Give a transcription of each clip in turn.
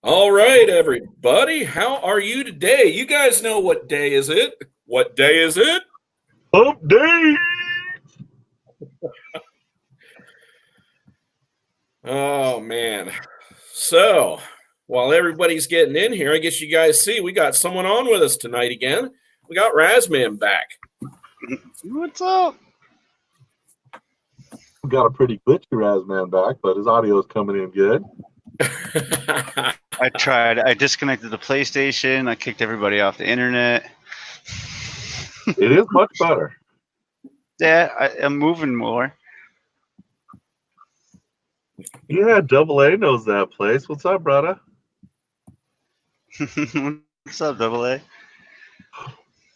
All right, everybody. How are you today? You guys know what day is it? What day is it? Hump day. Oh, man. So, while everybody's getting in here, I guess you guys see we got someone on with us tonight again. We got Razman back. What's up? We got a pretty glitchy Razman back, but his audio is coming in good. I tried. I disconnected the PlayStation. I kicked everybody off the internet. It is much better. Yeah, I'm moving more. Yeah, Double A knows that place. What's up, brother? What's up, Double A?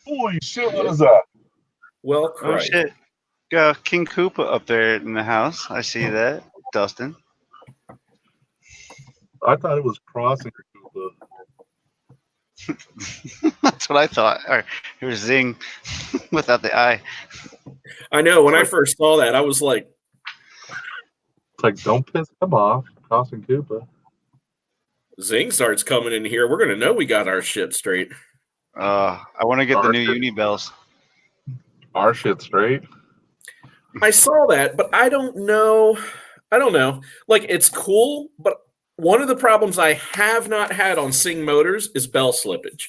Holy shit, what is that? Well, Oh, Christ. shit. Got King Koopa up there in the house. I see that. Dustin. I thought it was crossing. That's what I thought. Or it was Zing without the eye. I know. When I first saw that, I was like, It's like, don't piss him off, crossing Koopa. Zing starts coming in here. We're going to know we got our shit straight. I want to get the new Uni Bells. Our shit straight. I saw that, but I don't know. Like, it's cool, but one of the problems I have not had on Sing Motors is bell slippage.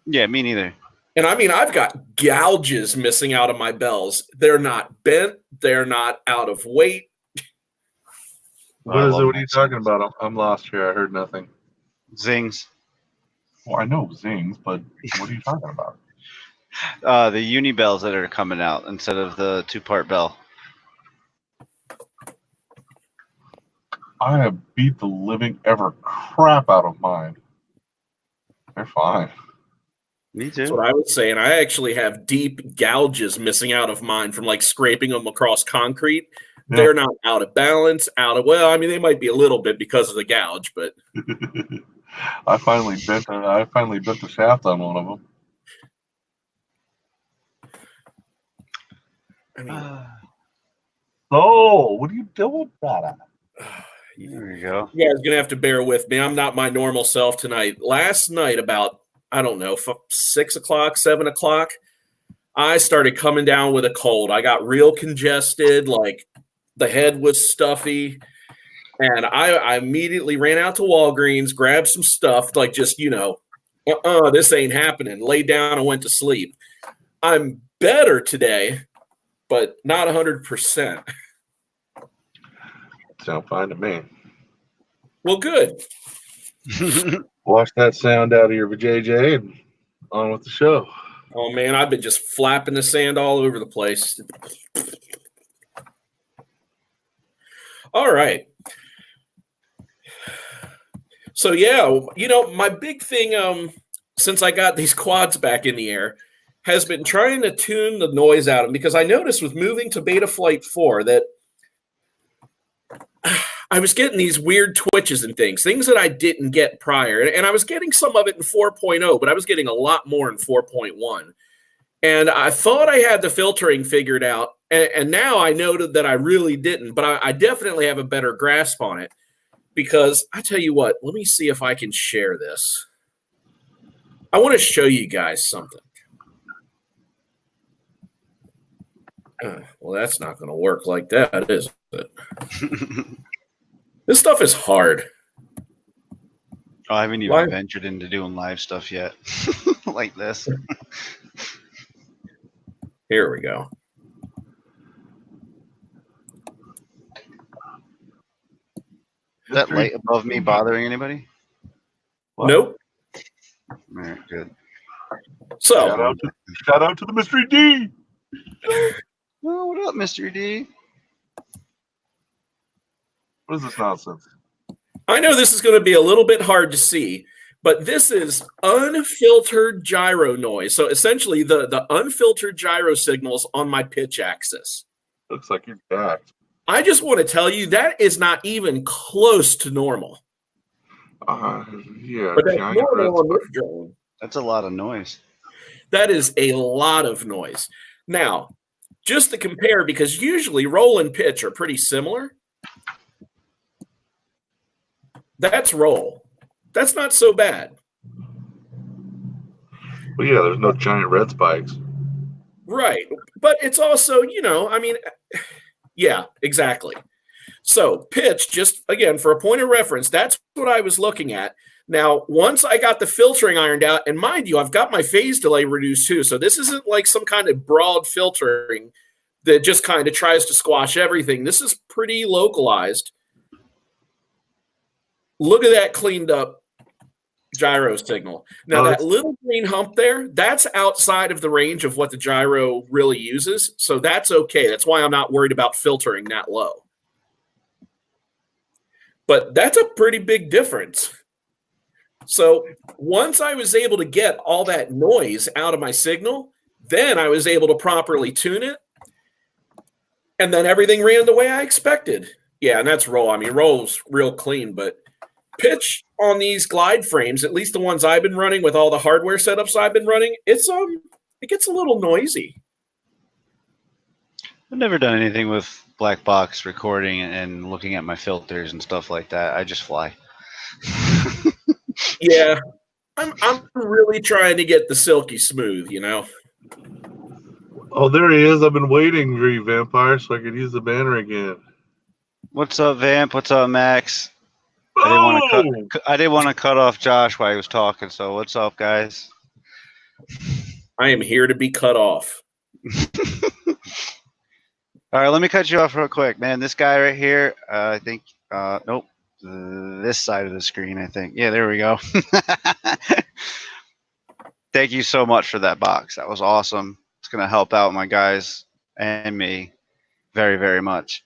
Yeah, me neither. And I mean, I've got gouges missing out of my bells. They're not bent. They're not out of weight. What is it? What are you talking about? I'm lost here. I heard nothing. Zings. Well, I know Zings, but what are you talking about? The Uni Bells that are coming out instead of the 2-part bell. I have beat the living ever crap out of mine. They're fine. Me too. That's what I was saying. I actually have deep gouges missing out of mine from like scraping them across concrete. Yeah. They're not out of balance, well, I mean, they might be a little bit because of the gouge, but I finally bent the shaft on one of them. I mean, oh, what are you doing, brother? There we go. You guys are gonna have to bear with me. I'm not my normal self tonight. Last night, about 6 o'clock, 7 o'clock, I started coming down with a cold. I got real congested, like the head was stuffy, and I immediately ran out to Walgreens, grabbed some stuff, like just this ain't happening. Laid down and went to sleep. I'm better today, but not 100%. Sound fine to me. Well, good. Wash that sound out of your vajayjay and on with the show. Oh, man, I've been just flapping the sand all over the place. All right. So, yeah, my big thing since I got these quads back in the air has been trying to tune the noise out of them, because I noticed with moving to Beta Flight 4 that I was getting these weird twitches and things that I didn't get prior. And I was getting some of it in 4.0, but I was getting a lot more in 4.1. And I thought I had the filtering figured out. And now I noted that I really didn't, but I definitely have a better grasp on it, because I tell you what, let me see if I can share this. I want to show you guys something. Well, that's not going to work like that, is it? This stuff is hard. Oh, I haven't even ventured into doing live stuff yet. Like this. Here we go. Is that light above me bothering anybody? What? Nope. All right, good. So, shout out to the Mystery D. Oh, what up, Mystery D? What is this nonsense? I know this is going to be a little bit hard to see, but this is unfiltered gyro noise. So essentially the unfiltered gyro signals on my pitch axis. Looks like you're jacked. I just want to tell you that is not even close to normal. Yeah. But that's normal on this drone. That's a lot of noise. That is a lot of noise. Now, just to compare, because usually roll and pitch are pretty similar. That's roll. That's not so bad. Well, yeah, there's no giant red spikes. Right. But it's also, yeah, exactly. So pitch, just again, for a point of reference, that's what I was looking at. Now, once I got the filtering ironed out, and mind you, I've got my phase delay reduced too. So this isn't like some kind of broad filtering that just kind of tries to squash everything. This is pretty localized. Look at that cleaned up gyro signal. Now, that little green hump there, that's outside of the range of what the gyro really uses. So that's okay. That's why I'm not worried about filtering that low. But that's a pretty big difference. So once I was able to get all that noise out of my signal, then I was able to properly tune it. And then everything ran the way I expected. Yeah, and that's roll. I mean, roll's real clean, but pitch on these glide frames, at least the ones I've been running with all the hardware setups I've been running, it gets a little noisy. I've never done anything with black box recording and looking at my filters and stuff like that. I just fly. Yeah, I'm really trying to get the silky smooth, Oh, there he is. I've been waiting for you, Vampire, so I could use the banner again. What's up, Vamp? What's up, Max? I didn't want to cut off Josh while he was talking. So what's up, guys? I am here to be cut off. All right, let me cut you off real quick, man. This guy right here, I think, nope, this side of the screen, I think. Yeah, there we go. Thank you so much for that box. That was awesome. It's going to help out my guys and me very, very much.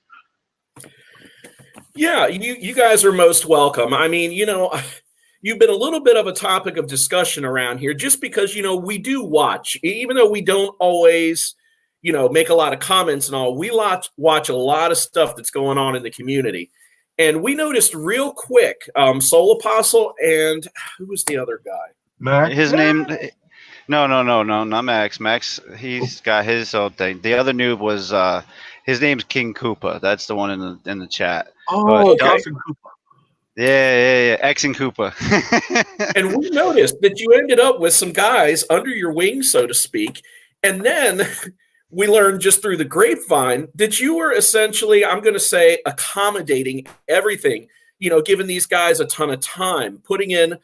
Yeah, you guys are most welcome. I mean, you've been a little bit of a topic of discussion around here just because, we do watch, even though we don't always, make a lot of comments and all, we watch a lot of stuff that's going on in the community. And we noticed real quick, Soul Apostle and who was the other guy? Max? His name, no, not Max. Max, he's got his own thing. The other noob was, his name's King Koopa. That's the one in the chat. Oh, okay. Yeah. X and Koopa. And we noticed that you ended up with some guys under your wing, so to speak. And then we learned just through the grapevine that you were essentially, I'm going to say, accommodating everything, giving these guys a ton of time, putting in,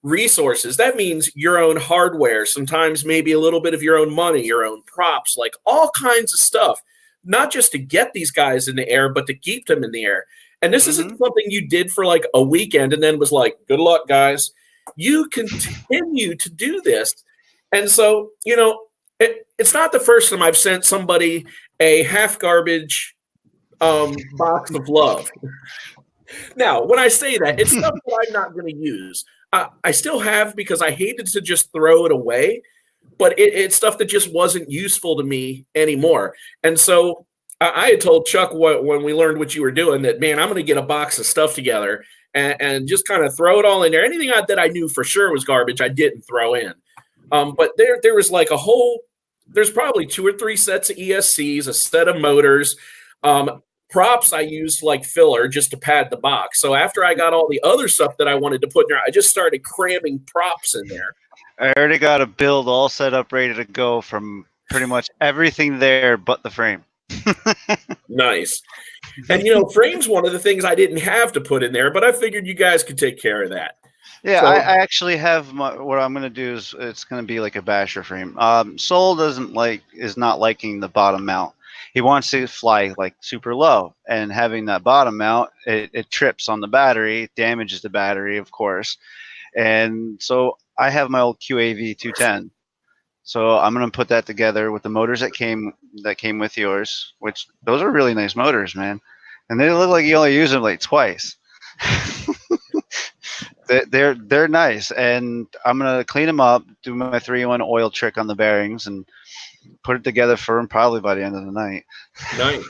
resources. That means your own hardware, sometimes maybe a little bit of your own money, your own props, like all kinds of stuff, not just to get these guys in the air, but to keep them in the air. And this isn't something you did for like a weekend and then was like, good luck, guys. You continue to do this. And so, it's not the first time I've sent somebody a half garbage box of love. Now, when I say that, it's stuff that I'm not going to use. I still have because I hated to just throw it away, but it's stuff that just wasn't useful to me anymore. And so I had told Chuck when we learned what you were doing that, man, I'm going to get a box of stuff together and just kind of throw it all in there. Anything that I knew for sure was garbage, I didn't throw in. But there was like there's probably 2 or 3 sets of ESCs, a set of motors, props I used like filler just to pad the box. So after I got all the other stuff that I wanted to put in there, I just started cramming props in there. I already got a build all set up, ready to go from pretty much everything there but the frame. Nice. And, frame's one of the things I didn't have to put in there, but I figured you guys could take care of that. Yeah, so, I actually have what I'm going to do is it's going to be like a basher frame. Soul is not liking the bottom mount. He wants to fly like super low, and having that bottom mount, it trips on the battery, damages the battery, of course. And so I have my old QAV 210. So I'm going to put that together with the motors that came with yours, which those are really nice motors, man. And they look like you only use them like twice. They're nice, and I'm gonna clean them up, do my 3-in-1 oil trick on the bearings, and put it together for them probably by the end of the night. Nice.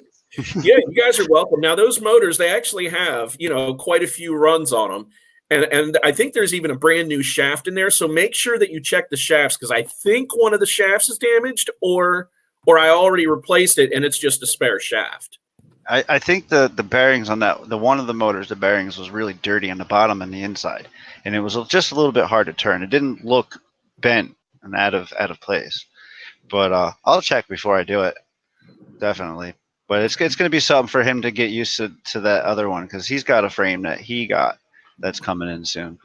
Yeah, you guys are welcome. Now those motors, they actually have quite a few runs on them, and I think there's even a brand new shaft in there. So make sure that you check the shafts because I think one of the shafts is damaged, or I already replaced it and it's just a spare shaft. I think the bearings on that, the one of the motors, the bearings was really dirty on the bottom and the inside, and it was just a little bit hard to turn. It didn't look bent and out of place, but I'll check before I do it, definitely. But it's going to be something for him to get used to that other one, because he's got a frame that he got that's coming in soon.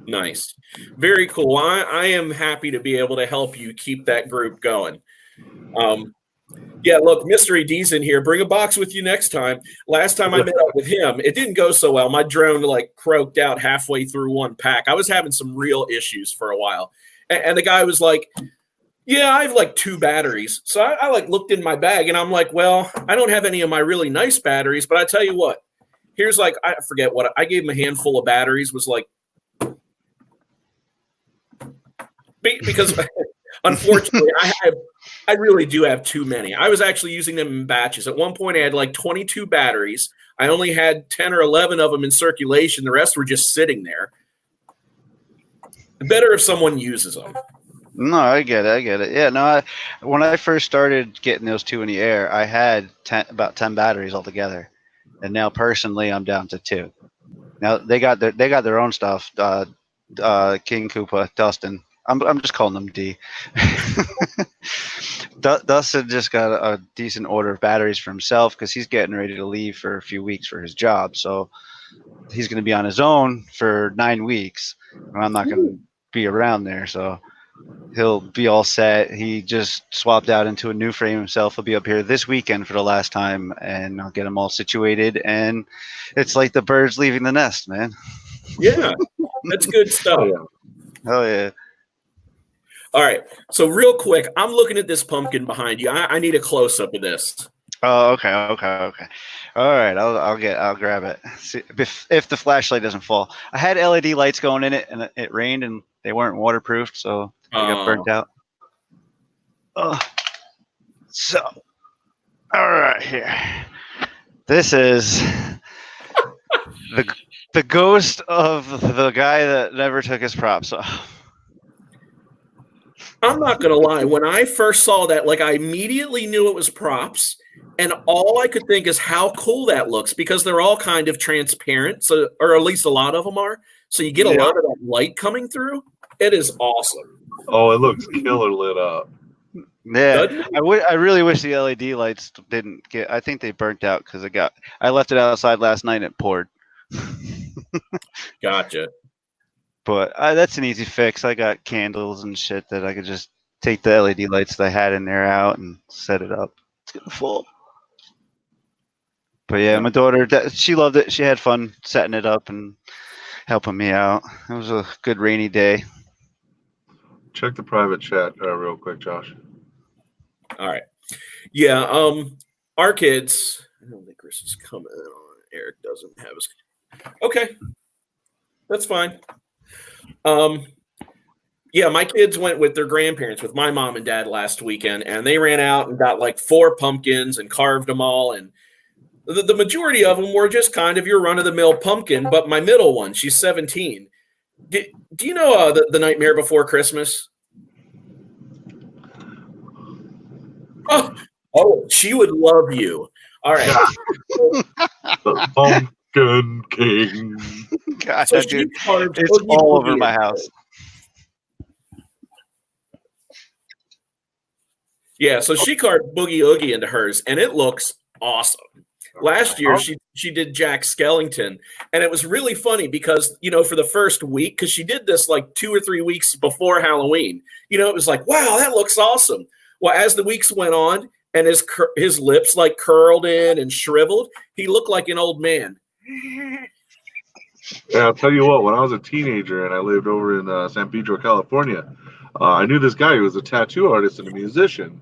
Nice. Very cool. I am happy to be able to help you keep that group going. Yeah, look, Mystery D's in here. Bring a box with you next time. Last time I met up with him, it didn't go so well. My drone croaked out halfway through one pack. I was having some real issues for a while. And the guy was like, yeah, I have 2 batteries. So I looked in my bag and I'm like, well, I don't have any of my really nice batteries, but I tell you what, here's I forget what I gave him, a handful of batteries, was because unfortunately I really do have too many. I was actually using them in batches. At one point I had 22 batteries. I only had 10 or 11 of them in circulation. The rest were just sitting there. Better if someone uses them. No, I get it. Yeah, no, when I first started getting those 2 in the air, I had about 10 batteries altogether. And now personally I'm down to 2. Now they got their own stuff. King Koopa, Dustin. I'm just calling them D. Dustin just got a decent order of batteries for himself because he's getting ready to leave for a few weeks for his job. So he's going to be on his own for 9 weeks, and I'm not going to be around there. So he'll be all set. He just swapped out into a new frame himself. He'll be up here this weekend for the last time, and I'll get him all situated. And it's like the birds leaving the nest, man. Yeah, that's good stuff. Oh, yeah. All right. So real quick, I'm looking at this pumpkin behind you. I need a close up of this. Oh, okay. All right, I'll grab it. See, if the flashlight doesn't fall. I had LED lights going in it, and it rained, and they weren't waterproofed, so they got burnt out. Oh, so all right, here. This is the ghost of the guy that never took his props off. I'm not going to lie. When I first saw that, I immediately knew it was props. And all I could think is how cool that looks, because they're all kind of transparent. So, or at least a lot of them are. So you get a lot of that light coming through. It is awesome. Oh, it looks killer lit up. Yeah, I really wish the LED lights didn't get. I think they burnt out because I left it outside last night and it poured. Gotcha. But that's an easy fix. I got candles and shit that I could just take the LED lights that I had in there out and set it up. It's getting full. But yeah, my daughter, she loved it. She had fun setting it up and helping me out. It was a good rainy day. Check the private chat real quick, Josh. All right. Yeah. Our kids. I don't think Chris is coming on. Eric doesn't have his. Okay. That's fine. Yeah, my kids went with their grandparents, with my mom and dad last weekend, and they ran out and got 4 pumpkins and carved them all. And the majority of them were just kind of your run-of-the-mill pumpkin, but my middle one, she's 17. Do you know the Nightmare Before Christmas? Oh, she would love you. All right. The Pumpkin King. God, So dude, carved it's Oogie all Boogie over my house. Yeah, so she carved Boogie Oogie into hers, and it looks awesome. Last year, she did Jack Skellington, and it was really funny because, for the first week, because she did this 2 or 3 weeks before Halloween, it was wow, that looks awesome. Well, as the weeks went on and his lips curled in and shriveled, he looked like an old man. Yeah, I'll tell you what, when I was a teenager and I lived over in San Pedro, California, I knew this guy who was a tattoo artist and a musician.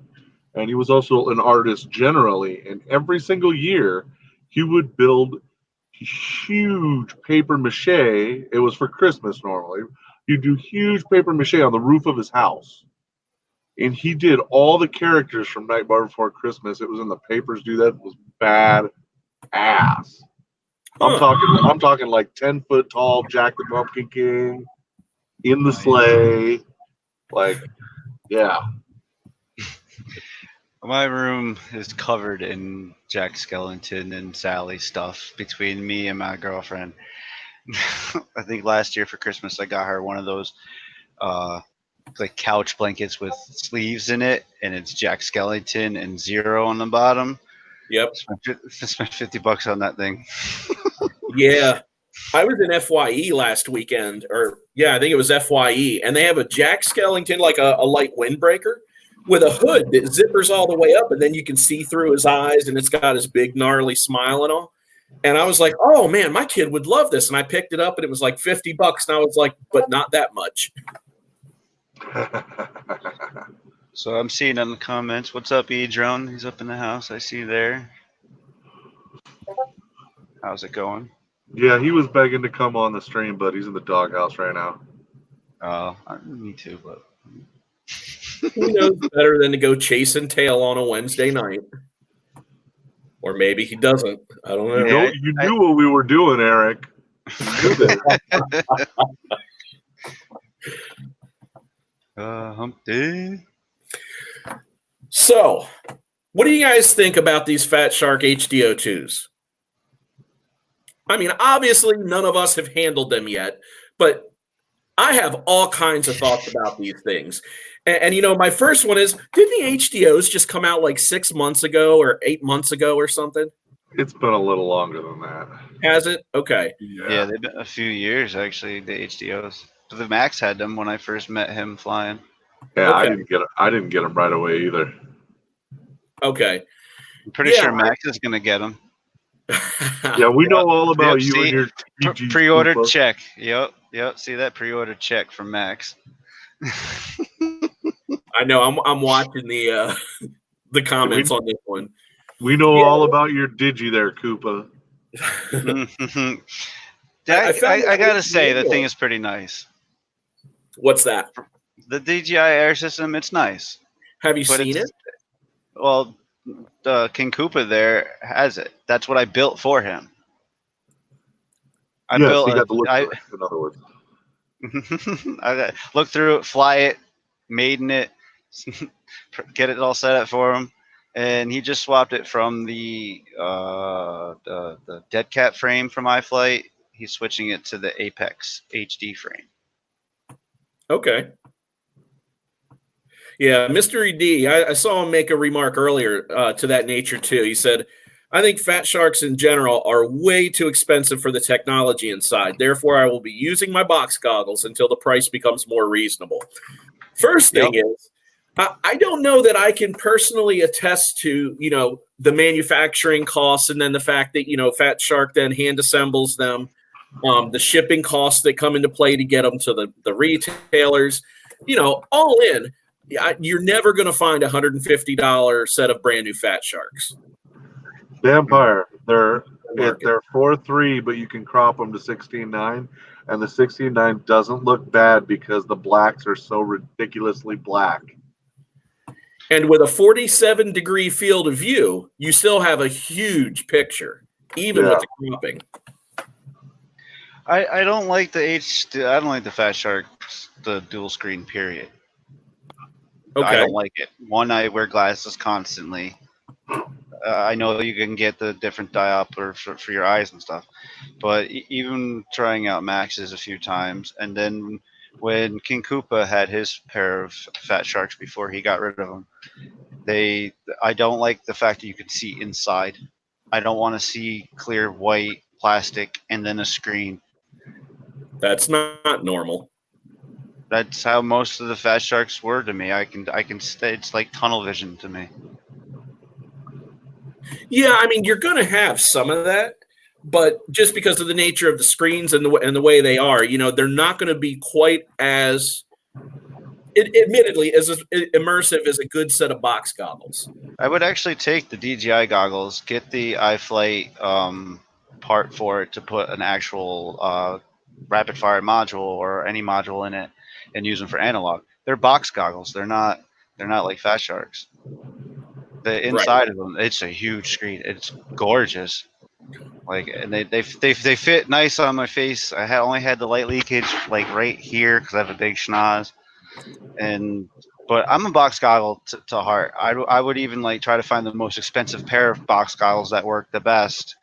And he was also an artist generally. And every single year, he would build huge paper mache. It was for Christmas normally. He'd do huge paper mache on the roof of his house. And he did all the characters from Nightmare Before Christmas. It was in the papers. Dude, that was bad ass. I'm talking 10-foot tall Jack the Pumpkin King in the sleigh. Yeah. My room is covered in Jack Skellington and Sally stuff between me and my girlfriend. I think last year for Christmas I got her one of those like couch blankets with sleeves in it, and it's Jack Skellington and Zero on the bottom. Yep. Spent $50 on that thing. Yeah. I was in FYE last weekend, I think it was FYE, and they have a Jack Skellington, like a light windbreaker, with a hood that zippers all the way up, and then you can see through his eyes, and it's got his big gnarly smile and all. And I was like, oh man, my kid would love this. And I picked it up, and it was like $50, and I was like, but not that much. So I'm seeing in the comments, what's up, E-Drone? He's up in the house. I see you there. How's it going? Yeah, he was begging to come on the stream, but he's in the doghouse right now. Me too, but Who knows better than to go chasing tail on a Wednesday night? Or maybe he doesn't. I don't know. You knew what we were doing, Eric. You knew this. Hump day. So, what do you guys think about these Fat Shark HD02s? I mean, obviously, none of us have handled them yet, but I have all kinds of thoughts about these things. And my first one is, didn't the HDOs just come out like 6 months ago or 8 months ago or something? It's been a little longer than that. Has it? Okay. Yeah, they've been a few years, actually, the HDOs. The Max had them when I first met him flying. Yeah, Okay. I didn't get them right away either. Okay. I'm pretty sure Max is going to get them. Yeah, we know all about you and your TG pre-ordered Koopa. check. Yep. See that pre-ordered check from Max. I know. I'm watching the comments on this one. We know all about your Digi there, Koopa. I gotta say, the thing is pretty nice. What's that? The DJI Air system, it's nice. Have you seen it? Well, King Koopa there has it. That's what I built for him. He got to look through it, in other words. I look through it, fly it, maiden it, get it all set up for him, and he just swapped it from the dead cat frame from iFlight. He's switching it to the Apex HD frame. Okay. Yeah, Mystery D, I saw him make a remark earlier to that nature too. He said, I think Fat Sharks in general are way too expensive for the technology inside. Therefore, I will be using my box goggles until the price becomes more reasonable. First thing is, I don't know that I can personally attest to, the manufacturing costs and then the fact that, Fat Shark then hand assembles them, the shipping costs that come into play to get them to the retailers, all in. You're never going to find a $150 set of brand new Fat Sharks. Vampire, they're 4.3, but you can crop them to 16.9, and the 16.9 doesn't look bad because the blacks are so ridiculously black. And with a 47-degree field of view, you still have a huge picture, even with the cropping. I don't like I don't like the Fat Sharks, the dual screen period. Okay. I don't like it. One, I wear glasses constantly. I know you can get the different diopter for your eyes and stuff, but even trying out Max's a few times, and then when King Koopa had his pair of Fat Sharks before he got rid of them, I don't like the fact that you can see inside. I don't want to see clear white plastic and then a screen. That's not normal. That's how most of the Fat Sharks were to me. I can it's like tunnel vision to me. Yeah, I mean, you're going to have some of that, but just because of the nature of the screens and the way they are, they're not going to be quite as, admittedly, as immersive as a good set of box goggles. I would actually take the DJI goggles, get the iFlight part for it to put an actual rapid fire module or any module in it, and use them for analog. They're box goggles. They're not like Fat Sharks. The inside of them, it's a huge screen. It's gorgeous. And they fit nice on my face. I only had the light leakage right here because I have a big schnoz, But I'm a box goggle to heart. I would even like try to find the most expensive pair of box goggles that work the best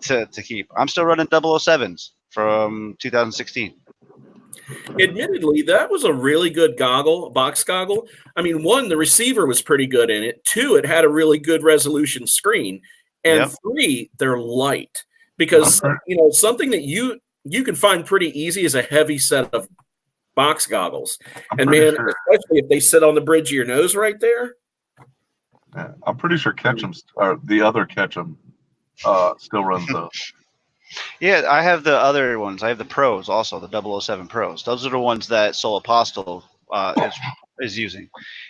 to keep. I'm still running 007s from 2016. Admittedly, that was a really good goggle, box goggle. I mean, one, the receiver was pretty good in it. Two, it had a really good resolution screen. And Yep. three, they're light. Because something that you can find pretty easy is a heavy set of box goggles. And man, especially if they sit on the bridge of your nose right there. Yeah, I'm pretty sure Ketchum or the other Ketchum still runs those. Yeah, I have the other ones. I have the pros also, the 007 pros. Those are the ones that Soul Apostle is using.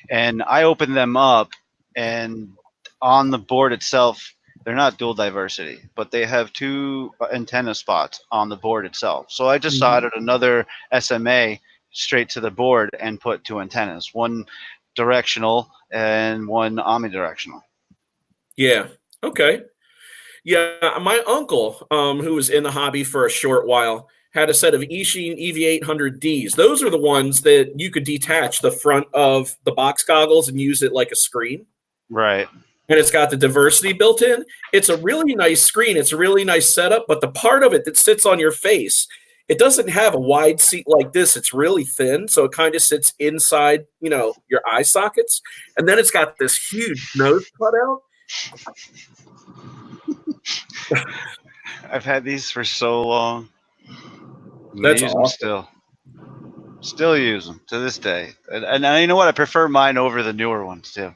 And I open them up, and on the board itself, they're not dual diversity, but they have 2 antenna spots on the board itself. So I just soldered another SMA straight to the board and put 2 antennas, one directional and one omnidirectional. Yeah. Okay. Yeah, my uncle, who was in the hobby for a short while, had a set of Eachine EV800Ds. Those are the ones that you could detach the front of the box goggles and use it like a screen. Right. And it's got the diversity built in. It's a really nice screen. It's a really nice setup, but the part of it that sits on your face, it doesn't have a wide seat like this. It's really thin, so it kind of sits inside, your eye sockets. And then it's got this huge nose cutout. I've had these for so long. That's use awesome. them still use them to this day. And you know what? I prefer mine over the newer ones too,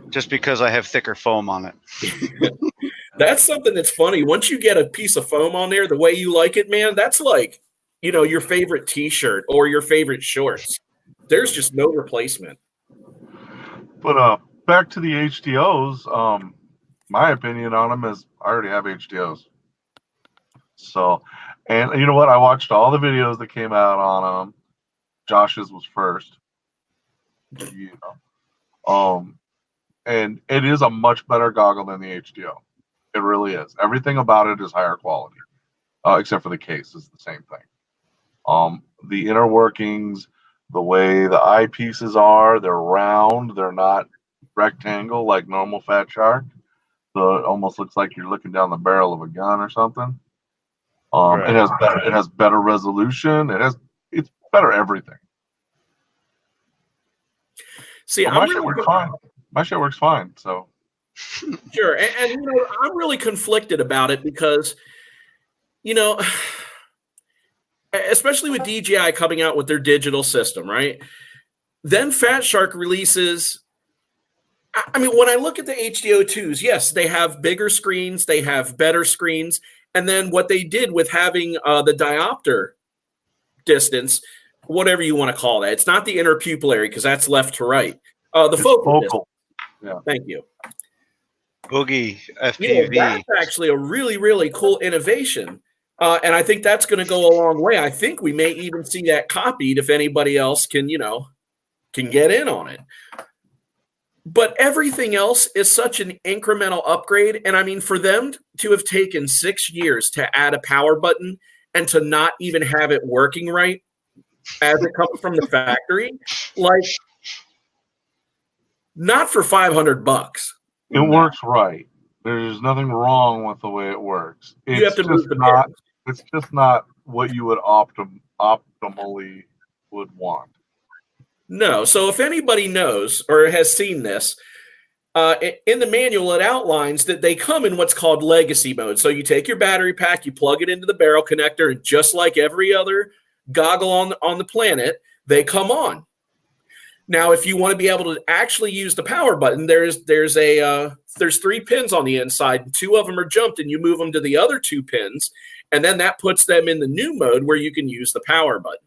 just because I have thicker foam on it. That's something that's funny. Once you get a piece of foam on there the way you like it, man, that's like, your favorite T-shirt or your favorite shorts. There's just no replacement. But back to the HDOs, my opinion on them is I already have HDOs. So, and you know what? I watched all the videos that came out on them. Josh's was first. And it is a much better goggle than the HDO. It really is. Everything about it is higher quality, except for the case is the same thing. The inner workings, the way the eyepieces are, they're round. They're not rectangle like normal Fat Shark. So it almost looks like you're looking down the barrel of a gun or something. Right. It has better resolution. It's better everything. See, my shit works fine. My shit works fine. So sure, and I'm really conflicted about it because, especially with DJI coming out with their digital system, right? Then Fat Shark releases. I mean, when I look at the HDO2s, yes, they have bigger screens, they have better screens, and then what they did with having the diopter distance, whatever you want to call that, it's not the interpupillary because that's left to right. The focal. Yeah. Thank you. Boogie FPV. That's actually a really, really cool innovation. And I think that's going to go a long way. I think we may even see that copied if anybody else can get in on it. But everything else is such an incremental upgrade. And I mean, for them to have taken 6 years to add a power button and to not even have it working right as it comes from the factory, like, not for $500. It works right. There's nothing wrong with the way it works. You have to move the pins. It's just not what you would optimally would want. No. So if anybody knows or has seen this, in the manual, it outlines that they come in what's called legacy mode. So you take your battery pack, you plug it into the barrel connector, and just like every other goggle on the planet, they come on. Now, if you want to be able to actually use the power button, there's 3 pins on the inside, and 2 of them are jumped, and you move them to the other 2 pins, and then that puts them in the new mode where you can use the power button.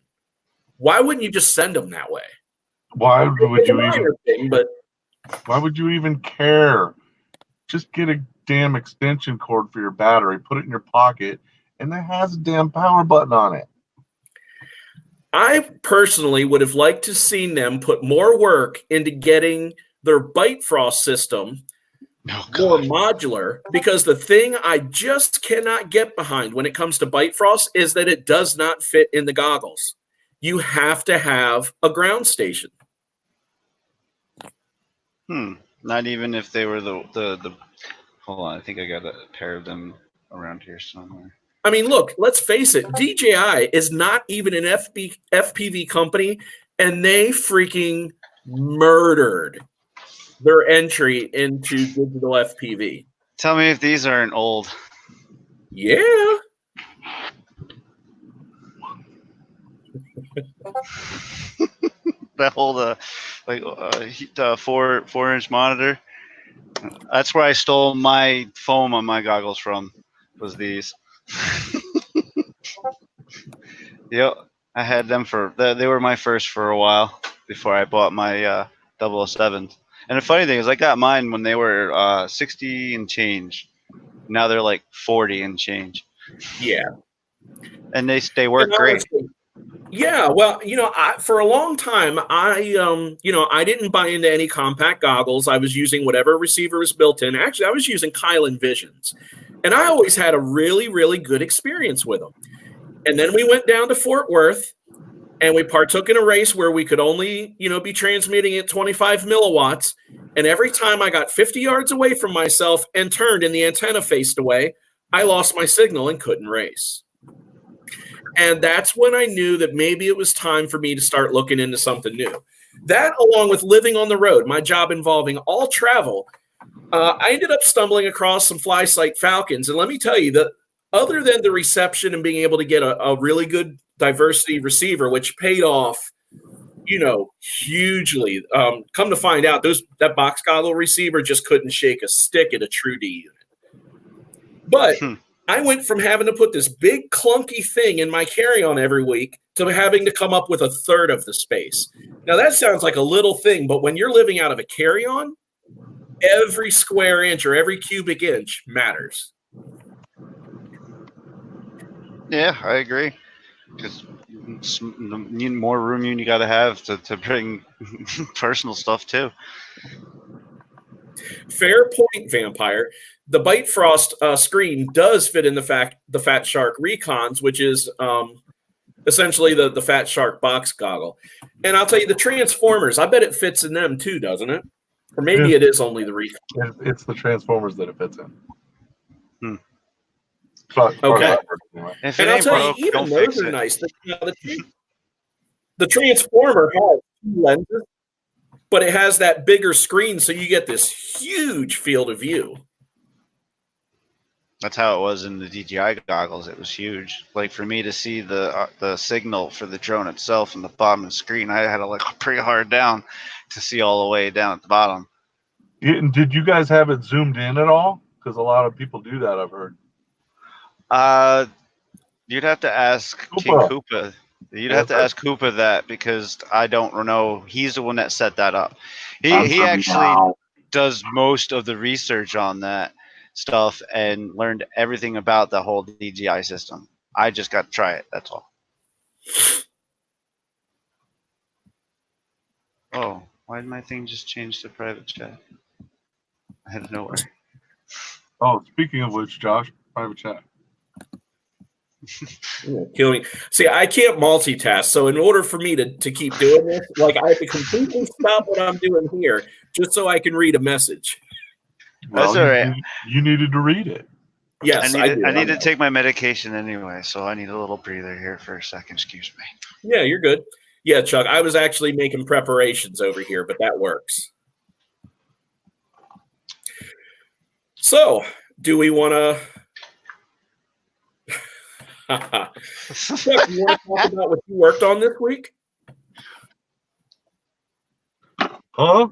Why wouldn't you just send them that way? Why would you even care? Just get a damn extension cord for your battery, put it in your pocket, and that has a damn power button on it. I personally would have liked to seen them put more work into getting their Bite Frost system more modular, because the thing I just cannot get behind when it comes to Bite Frost is that it does not fit in the goggles. You have to have a ground station. Not even if they were the. Hold on, I think I got a pair of them around here somewhere. I mean, look, let's face it. DJI is not even an FPV company, and they freaking murdered their entry into digital FPV. Tell me if these aren't old. Yeah. That whole 4-inch monitor. That's where I stole my foam on my goggles from. Was these? Yep, I had them they were my first for a while before I bought my 007s. And the funny thing is, I got mine when they were 60 and change. Now they're like 40 and change. Yeah. And they work great. Yeah, well, for a long time, I didn't buy into any compact goggles. I was using whatever receiver was built in. Actually, I was using Kylan Visions, and I always had a really, really good experience with them. And then we went down to Fort Worth, and we partook in a race where we could only, be transmitting at 25 milliwatts. And every time I got 50 yards away from myself and turned and the antenna faced away, I lost my signal and couldn't race. And that's when I knew that maybe it was time for me to start looking into something new. That, along with living on the road, my job involving all travel, I ended up stumbling across some fly sight Falcons. And let me tell you that other than the reception and being able to get a really good diversity receiver, which paid off, hugely. Come to find out, that box goggle receiver just couldn't shake a stick at a True D unit. But I went from having to put this big clunky thing in my carry-on every week to having to come up with a third of the space. Now that sounds like a little thing, but when you're living out of a carry-on, every square inch or every cubic inch matters. Yeah, I agree. Because the more room you got to have to bring personal stuff too. Fair point, Vampire. The Bite Frost screen does fit in the Fat Shark Recons, which is essentially the Fat Shark box goggle. And I'll tell you, the Transformers, I bet it fits in them too, doesn't it? Or maybe it is only the Recon. It's the Transformers that it fits in. Okay. If and I'll tell you, even those are nice. The Transformer has 2 lenses, but it has that bigger screen, so you get this huge field of view. That's how it was in the DJI goggles. It was huge. Like for me to see the signal for the drone itself in the bottom of the screen, I had to look pretty hard down to see all the way down at the bottom. Did you guys have it zoomed in at all? Because a lot of people do that, I've heard. You'd have to ask King Koopa. You'd have to ask Koopa that because I don't know. He's the one that set that up. He actually does most of the research on that stuff and learned everything about the whole DJI system. I just got to try it. That's all. Oh, why did my thing just change to private chat? Out of nowhere. Oh, speaking of which, Josh, private chat. Kill me. See, I can't multitask, so in order for me to keep doing this, like I have to completely stop what I'm doing here just so I can read a message. That's all right. You needed to read it. Yes, I need to take my medication anyway, so I need a little breather here for a second. Excuse me. Yeah, you're good. Yeah, Chuck, I was actually making preparations over here, but that works. So, do we want to... Chuck, you want to talk about what you worked on this week? Huh?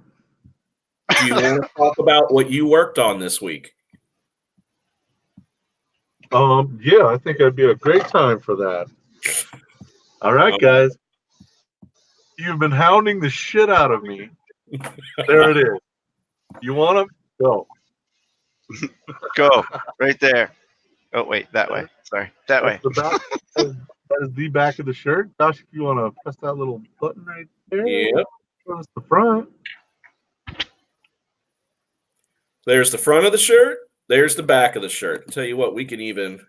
Do you want to talk about what you worked on this week? Yeah, I think that'd be a great time for that. All right, guys. You've been hounding the shit out of me. There it is. You want them? Go. Go. Right there. Oh, wait. That way. Sorry. That way. The back, that is the back of the shirt. Josh, if you want to press that little button right there. Yep. Press the front. There's the front of the shirt. There's the back of the shirt. I'll tell you what, we can even...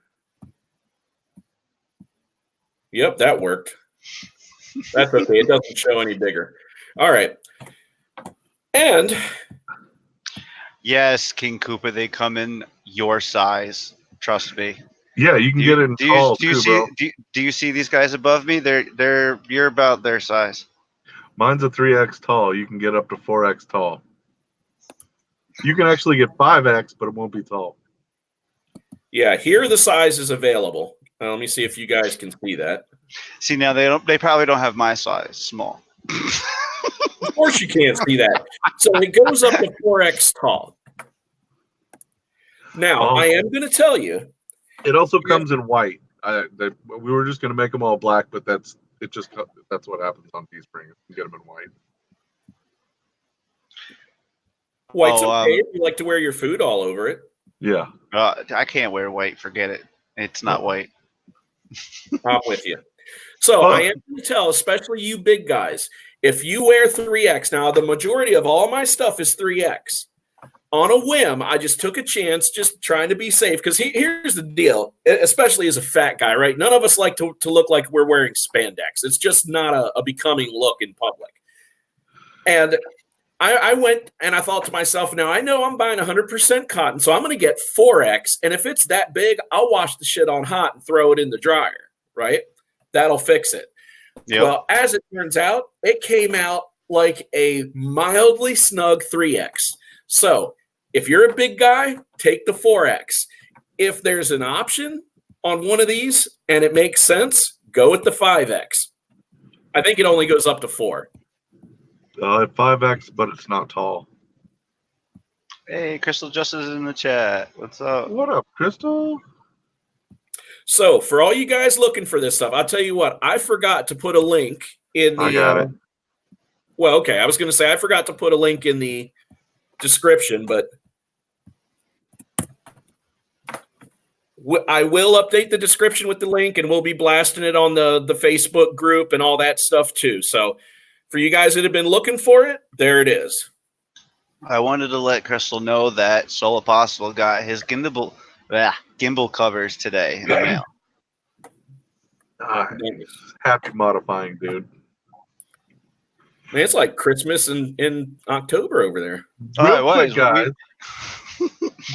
Yep, that worked. That's okay. It doesn't show any bigger. All right. And Yes, King Koopa, they come in your size. Trust me. Yeah, you can Do get you, it in do you, tall do you too, see bro. do you see these guys above me? You're about their size. Mine's a 3X tall. You can get up to 4X tall. You can actually get 5X, but it won't be tall. yeah, here are the sizes available. Let me see if you guys can see that. See, now they probably don't have my size, small. Of course you can't see that. So it goes up to 4X tall. Now, I am going to tell you. It also comes in white. We were just going to make them all black, but that's what happens on Teespring. You can get them in white. White's okay if you like to wear your food all over it. Yeah. I can't wear white. Forget it. It's not white. I'm with you. So I am going to tell, especially you big guys, if you wear 3X, now the majority of all my stuff is 3X. On a whim, I just took a chance, just trying to be safe. Because here's the deal, especially as a fat guy, right? None of us like to look like we're wearing spandex. It's just not a becoming look in public. And I went and I thought to myself, now I know I'm buying 100% cotton, so I'm going to get 4X. And if it's that big, I'll wash the shit on hot and throw it in the dryer, right? That'll fix it. Yep. Well, as it turns out, it came out like a mildly snug 3X. So if you're a big guy, take the 4X. If there's an option on one of these and it makes sense, go with the 5X. I think it only goes up to 4. 5X, but it's not tall. Hey, Crystal Justice is in the chat. What's up? What up, Crystal? So for all you guys looking for this stuff, I'll tell you what, I forgot to put a link in the. I got it. Well, okay, I was going to say I forgot to put a link in the description, but I will update the description with the link, and we'll be blasting it on the Facebook group and all that stuff too. So for you guys that have been looking for it, there it is. I wanted to let Crystal know that Soul Apostle got his gimbal covers today in the mail. Happy modifying, dude. Man, it's like Christmas in October over there. Real quick, guys.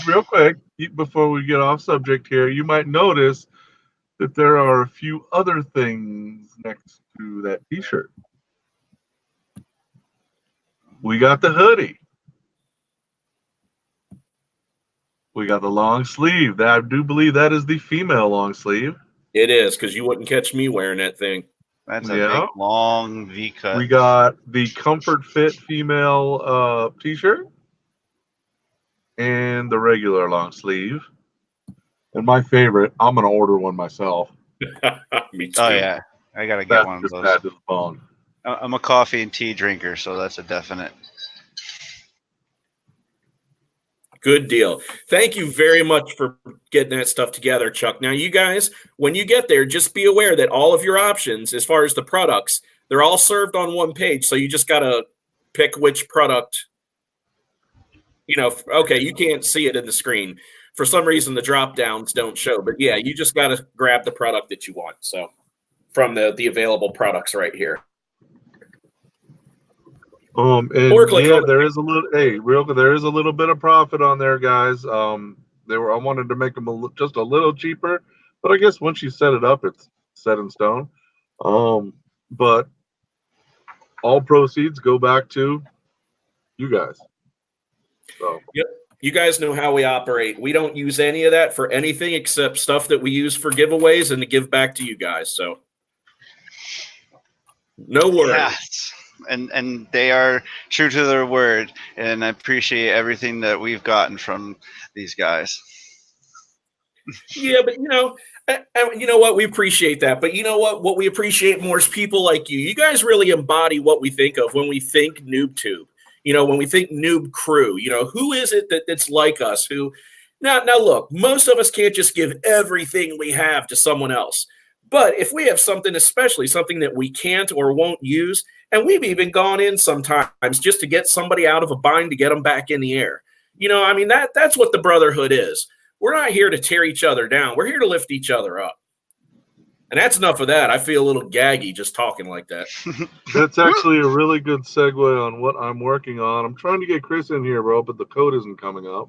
Real quick, before we get off subject here, you might notice that there are a few other things next to that T-shirt. We got the hoodie. We got the long sleeve. I do believe that is the female long sleeve. It is, because you wouldn't catch me wearing that thing. That's a big, long V cut. We got the Comfort Fit female T-shirt and the regular long sleeve. And my favorite, I'm going to order one myself. Me too. Oh, yeah. I got to get one of those. I'm a coffee and tea drinker, so that's a definite. Good deal. Thank you very much for getting that stuff together, Chuck. Now, you guys, when you get there, just be aware that all of your options, as far as the products, they're all served on one page. So you just got to pick which product. Okay, you can't see it in the screen. For some reason, the drop downs don't show. But, yeah, you just got to grab the product that you want. So from the available products right here. And yeah, there is a little. There is a little bit of profit on there, guys. I wanted to make them just a little cheaper, but I guess once you set it up, it's set in stone. But all proceeds go back to you guys. So yep, you guys know how we operate. We don't use any of that for anything except stuff that we use for giveaways and to give back to you guys. So no worries. Yeah. And they are true to their word, and I appreciate everything that we've gotten from these guys. Yeah, but you know what? We appreciate that. But you know what? What we appreciate more is people like you. You guys really embody what we think of when we think NoobTube. When we think Noob Crew. Who is it that's like us? Who? Now look, most of us can't just give everything we have to someone else. But if we have something, especially something that we can't or won't use, and we've even gone in sometimes just to get somebody out of a bind to get them back in the air. That's what the brotherhood is. We're not here to tear each other down. We're here to lift each other up. And that's enough of that. I feel a little gaggy just talking like that. That's actually a really good segue on what I'm working on. I'm trying to get Chris in here, bro, but the code isn't coming up.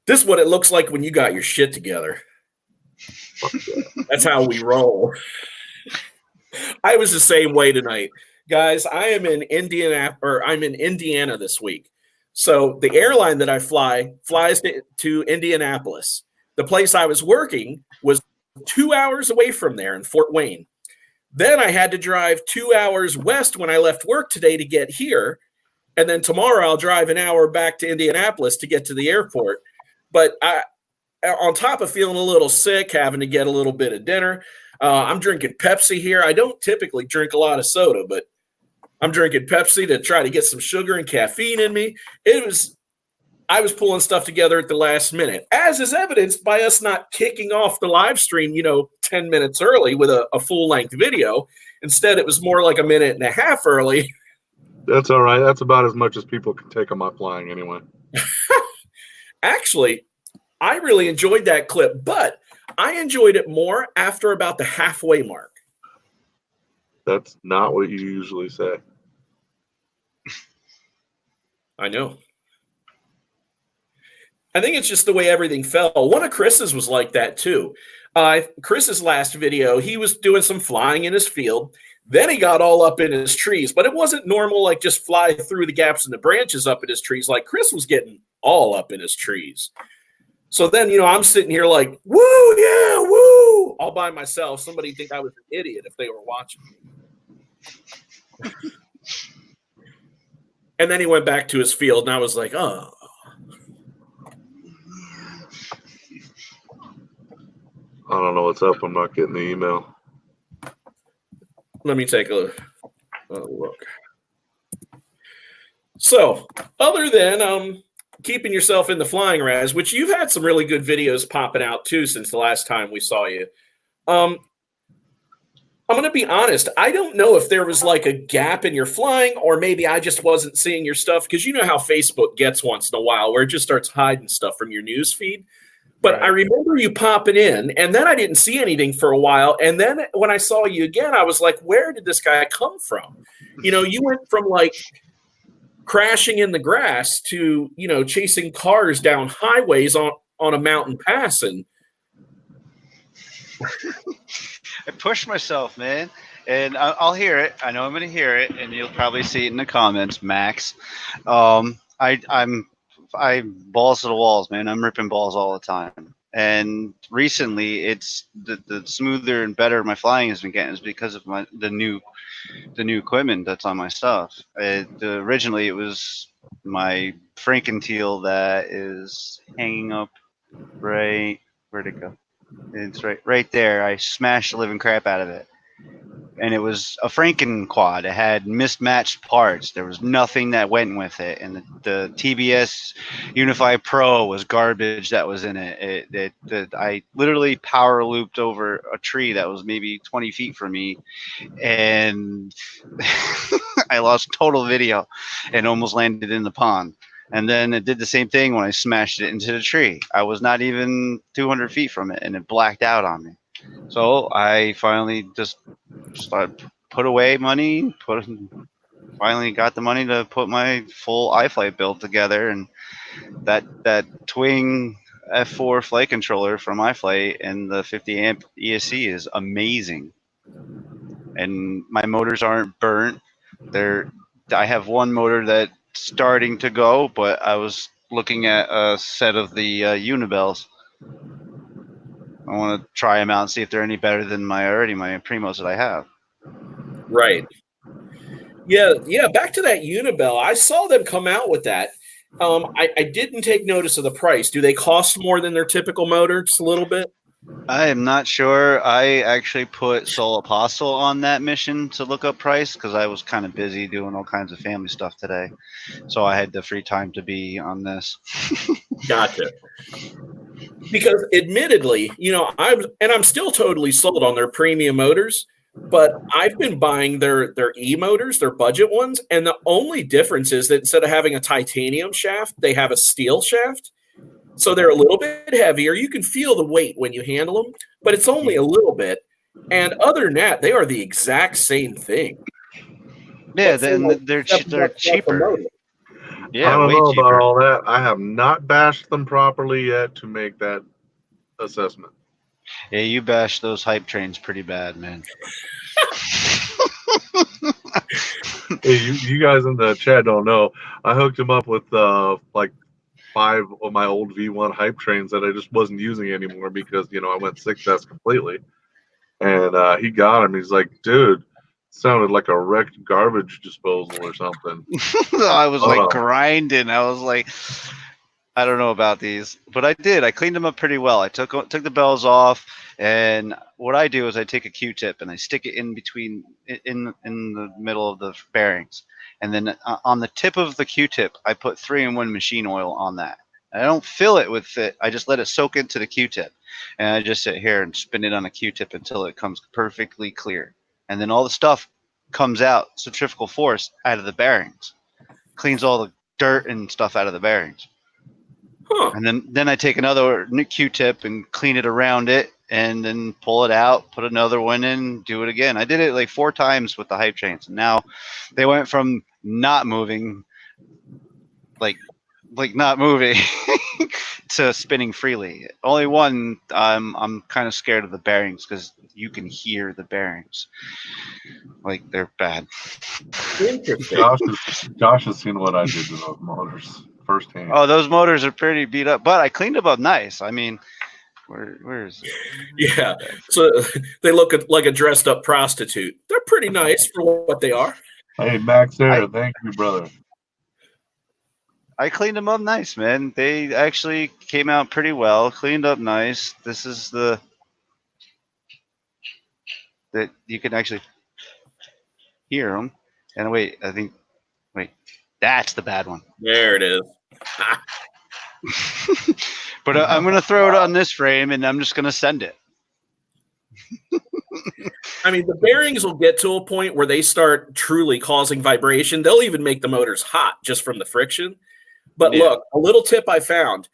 This is what it looks like when you got your shit together. That's how we roll. I was the same way tonight. Guys, I'm in Indiana this week. So the airline that I flies to Indianapolis. The place I was working was 2 hours away from there in Fort Wayne. Then I had to drive 2 hours west when I left work today to get here. And then tomorrow I'll drive an hour back to Indianapolis to get to the airport. But on top of feeling a little sick, having to get a little bit of dinner, I'm drinking Pepsi here. I don't typically drink a lot of soda, but I'm drinking Pepsi to try to get some sugar and caffeine in me. I was pulling stuff together at the last minute, as is evidenced by us not kicking off the live stream, 10 minutes early with a full-length video. Instead, it was more like a minute and a half early. That's all right. That's about as much as people can take on my flying anyway. Actually, I really enjoyed that clip, but I enjoyed it more after about the halfway mark. That's not what you usually say. I know. I think it's just the way everything fell. One of Chris's was like that too. Chris's last video, he was doing some flying in his field. Then he got all up in his trees, but it wasn't normal, like just fly through the gaps in the branches up in his trees. Like Chris was getting all up in his trees. So then, I'm sitting here like, woo, yeah, woo, all by myself. Somebody'd think I was an idiot if they were watching me. And then he went back to his field, and I was like, oh. I don't know what's up. I'm not getting the email. Let me take a look. So, other than keeping yourself in the flying raz, which you've had some really good videos popping out too since the last time we saw you. I'm going to be honest. I don't know if there was like a gap in your flying, or maybe I just wasn't seeing your stuff, because you know how Facebook gets once in a while where it just starts hiding stuff from your news feed. But right. I remember you popping in, and then I didn't see anything for a while. And then when I saw you again, I was like, where did this guy come from? You went from like crashing in the grass to, chasing cars down highways on a mountain pass. And I pushed myself, man. And I'll hear it. I know I'm going to hear it, and you'll probably see it in the comments, Max. I'm balls to the walls, man. I'm ripping balls all the time. And recently, it's the smoother and better my flying has been getting is because of the new equipment that's on my stuff. Originally, it was my Frankenteal that is hanging up right. Where'd it go? It's right there. I smashed the living crap out of it. And it was a Franken quad. It had mismatched parts. There was nothing that went with it. And the TBS Unify Pro was garbage that was in it. I literally power looped over a tree that was maybe 20 feet from me. And I lost total video and almost landed in the pond. And then it did the same thing when I smashed it into the tree. I was not even 200 feet from it, and it blacked out on me. So I finally just put away money, finally got the money to put my full iFlight build together, and that Twing F4 flight controller from iFlight and the 50 amp ESC is amazing. And my motors aren't burnt. I have one motor that's starting to go, but I was looking at a set of the Unibels. I want to try them out and see if they're any better than my Primos that I have. Right. Yeah. Back to that Unibel. I saw them come out with that. I didn't take notice of the price. Do they cost more than their typical motor? Just a little bit? I am not sure. I actually put Soul Apostle on that mission to look up price because I was kind of busy doing all kinds of family stuff today. So I had the free time to be on this. Gotcha. Because admittedly, I'm still totally sold on their premium motors, but I've been buying their E motors, their budget ones, and the only difference is that instead of having a titanium shaft, they have a steel shaft. So they're a little bit heavier. You can feel the weight when you handle them, but it's only a little bit. And other than that, they are the exact same thing. Yeah, But for then like they're $7 they're off a cheaper. motor. I Yeah, don't way know about cheaper. all that. I have not bashed them properly yet to make that assessment. Yeah, you bash those hype trains pretty bad, man. Hey, you guys in the chat don't know. I hooked him up with like 5 of my old V1 hype trains that I just wasn't using anymore because I went 6S completely. And he got him. He's like, dude, sounded like a wrecked garbage disposal or something. I was like Oh. grinding. I was like, I don't know about these, but I did. I cleaned them up pretty well. I took the bells off, and what I do is I take a Q-tip and I stick it in between in the middle of the bearings, and then on the tip of the Q-tip I put 3-in-1 machine oil on that. I don't fill it with it. I just let it soak into the Q-tip, and I just sit here and spin it on a Q-tip until it comes perfectly clear, and then all the stuff comes out, centrifugal force out of the bearings, cleans all the dirt and stuff out of the bearings. Huh. And then I take another Q-tip and clean it around it, and then pull it out, put another one in, do it again. I did it like 4 times with the hype trains, and now they went from not moving, like not moving, to spinning freely. Only one, I'm kind of scared of the bearings because you can hear the bearings, like they're bad. Interesting. Josh has seen what I did to those motors firsthand. Oh, those motors are pretty beat up, but I cleaned them up nice. I mean, where is it? Yeah. So they look like a dressed up prostitute. They're pretty nice for what they are. Hey, Max there, thank you, brother. I cleaned them up nice, man. They actually came out pretty well, cleaned up nice. This is that you can actually hear them. And wait, that's the bad one. There it is. But I'm gonna throw it on this frame, and I'm just gonna send it. I mean, the bearings will get to a point where they start truly causing vibration. They'll even make the motors hot just from the friction. But Yeah. look, a little tip I found.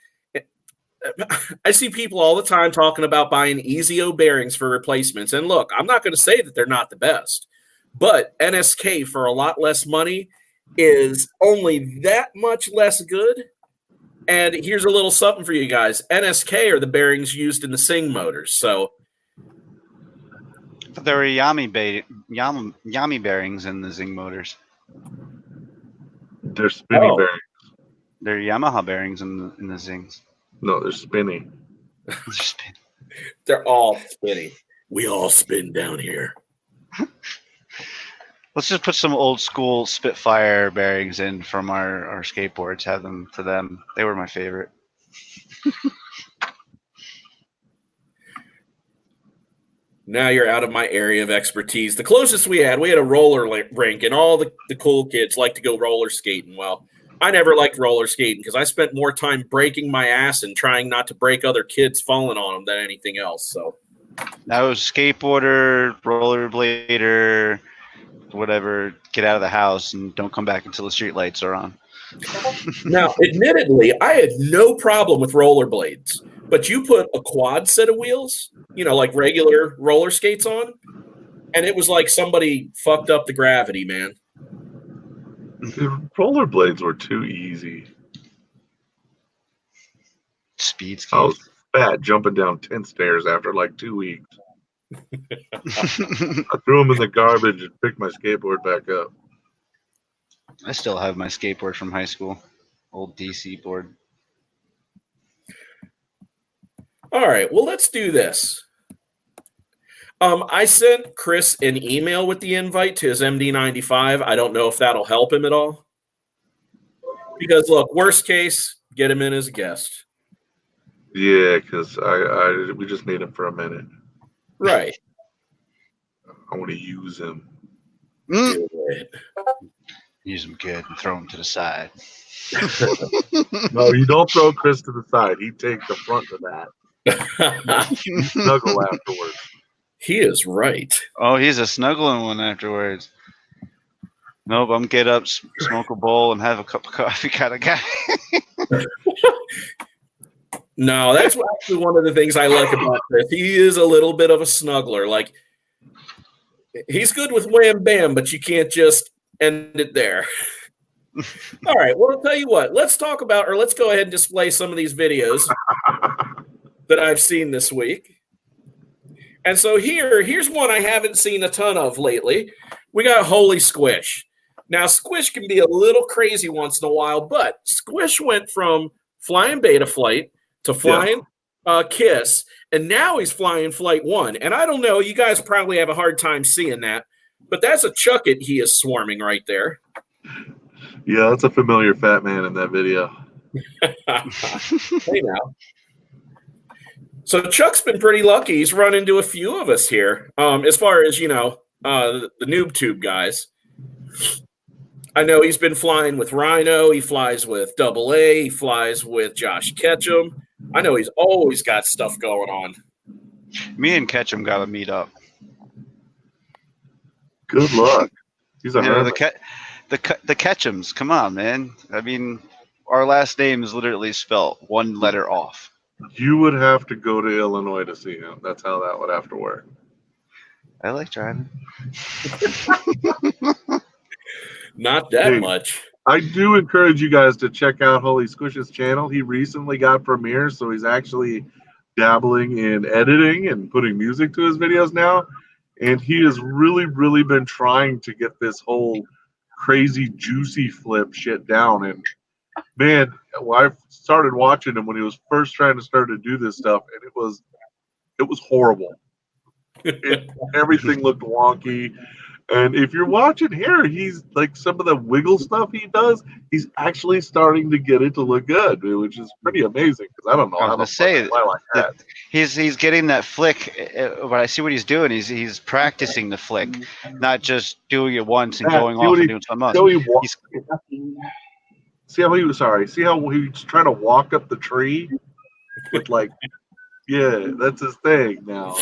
I see people all the time talking about buying EZO bearings for replacements. And look, I'm not going to say that they're not the best, but NSK for a lot less money is only that much less good. And here's a little something for you guys. NSK are the bearings used in the Sing motors. So There were Yami bearings in the Zing motors. They're spinny bearings. They're Yamaha bearings in the Zings. No, they're spinny. they're all spinny. We all spin down here. Let's just put some old school Spitfire bearings in from our skateboards. Have them to them. They were my favorite. Now you're out of my area of expertise. The closest we had a roller rink, and all the cool kids like to go roller skating. Well, I never liked roller skating because I spent more time breaking my ass and trying not to break other kids falling on them than anything else. So I was skateboarder, rollerblader, whatever. Get out of the house and don't come back until the street lights are on. now, admittedly, I had no problem with rollerblades, but you put a quad set of wheels, like regular roller skates on, and it was like somebody fucked up the gravity, man. Dude, rollerblades were too easy. Speed skates. I was fat jumping down 10 stairs after like 2 weeks. I threw them in the garbage and picked my skateboard back up. I still have my skateboard from high school. Old DC board. All right, well, let's do this. I sent Chris an email with the invite to his MD95. I don't know if that'll help him at all. Because, look, worst case, get him in as a guest. Yeah, because we just need him for a minute. Right. I want to use him. Do it. Use them good and throw them to the side. No, you don't throw Chris to the side. He takes the front of that. Snuggle afterwards. He is right. Oh, he's a snuggling one afterwards. Nope, I'm get up, smoke a bowl, and have a cup of coffee kind of guy. No, that's actually one of the things I like about Chris. He is a little bit of a snuggler. Like, he's good with wham bam, but you can't just end it there. All right. Well, I'll tell you what. Let's talk about, or let's go ahead and display some of these videos that I've seen this week. And so here's one I haven't seen a ton of lately. We got Holy Squish. Now, Squish can be a little crazy once in a while, but Squish went from flying beta flight to flying Kiss, and now he's flying Flight 1. And I don't know, you guys probably have a hard time seeing that, but that's a chuck it he is swarming right there. Yeah, that's a familiar fat man in that video. Hey now. So Chuck's been pretty lucky. He's run into a few of us here. As far as, the noob tube guys. I know he's been flying with Rhino. He flies with Double A. He flies with Josh Ketchum. I know he's always got stuff going on. Me and Ketchum got to meet up. Good luck. He's a hermit. The Ketchums. Come on, man. I mean, our last name is literally spelled one letter off. You would have to go to Illinois to see him. That's how that would have to work. I like driving. Not that much. I do encourage you guys to check out Holy Squish's channel. He recently got Premiere, so he's actually dabbling in editing and putting music to his videos now. And he has really, really been trying to get this whole crazy juicy flip shit down. And man, I started watching him when he was first trying to start to do this stuff, and it was horrible. Everything looked wonky. And if you're watching here, he's like some of the wiggle stuff he does, he's actually starting to get it to look good, which is pretty amazing because I don't know how to fly like that. He's getting that flick, but I see what he's doing. He's practicing the flick, not just doing it once and going off and doing something else. See how he was trying to walk up the tree with that's his thing now.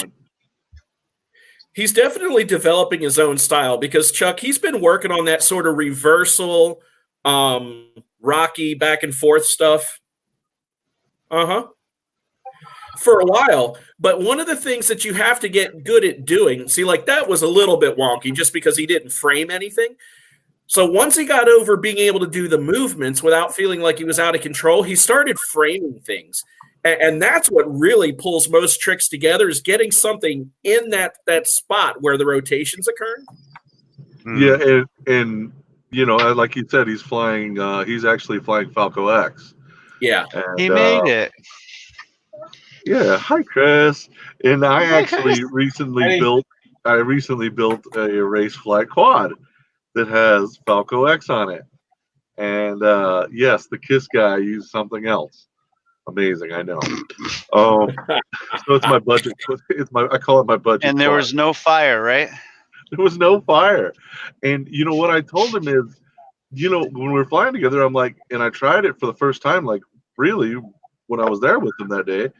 He's definitely developing his own style because, Chuck, he's been working on that sort of reversal, rocky back and forth stuff. For a while. But one of the things that you have to get good at doing, see, like that was a little bit wonky just because he didn't frame anything. So once he got over being able to do the movements without feeling like he was out of control, he started framing things. And that's what really pulls most tricks together is getting something in that spot where the rotations occur. Yeah, and like you said, he's actually flying Falco X. Yeah. And, he made it. Yeah, hi Chris. And I recently built a race flight quad that has Falco X on it. And yes, the KISS guy used something else. Amazing, I know. So it's my budget. I call it my budget. And there was no fire, right? There was no fire. And what I told him is, when we were flying together, I'm like, and I tried it for the first time, like really, when I was there with him that day.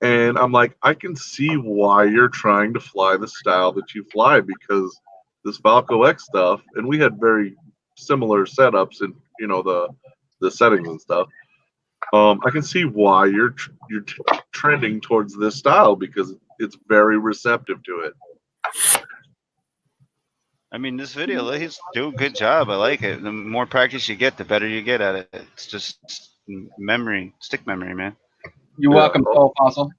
And I'm like, I can see why you're trying to fly the style that you fly because this Falco X stuff, and we had very similar setups and the settings and stuff. I can see why you're trending towards this style because it's very receptive to it. I mean, this video, he's doing a good job. I like it. The more practice you get, the better you get at it. It's just memory, stick memory, man. You're welcome, Soul Fossil.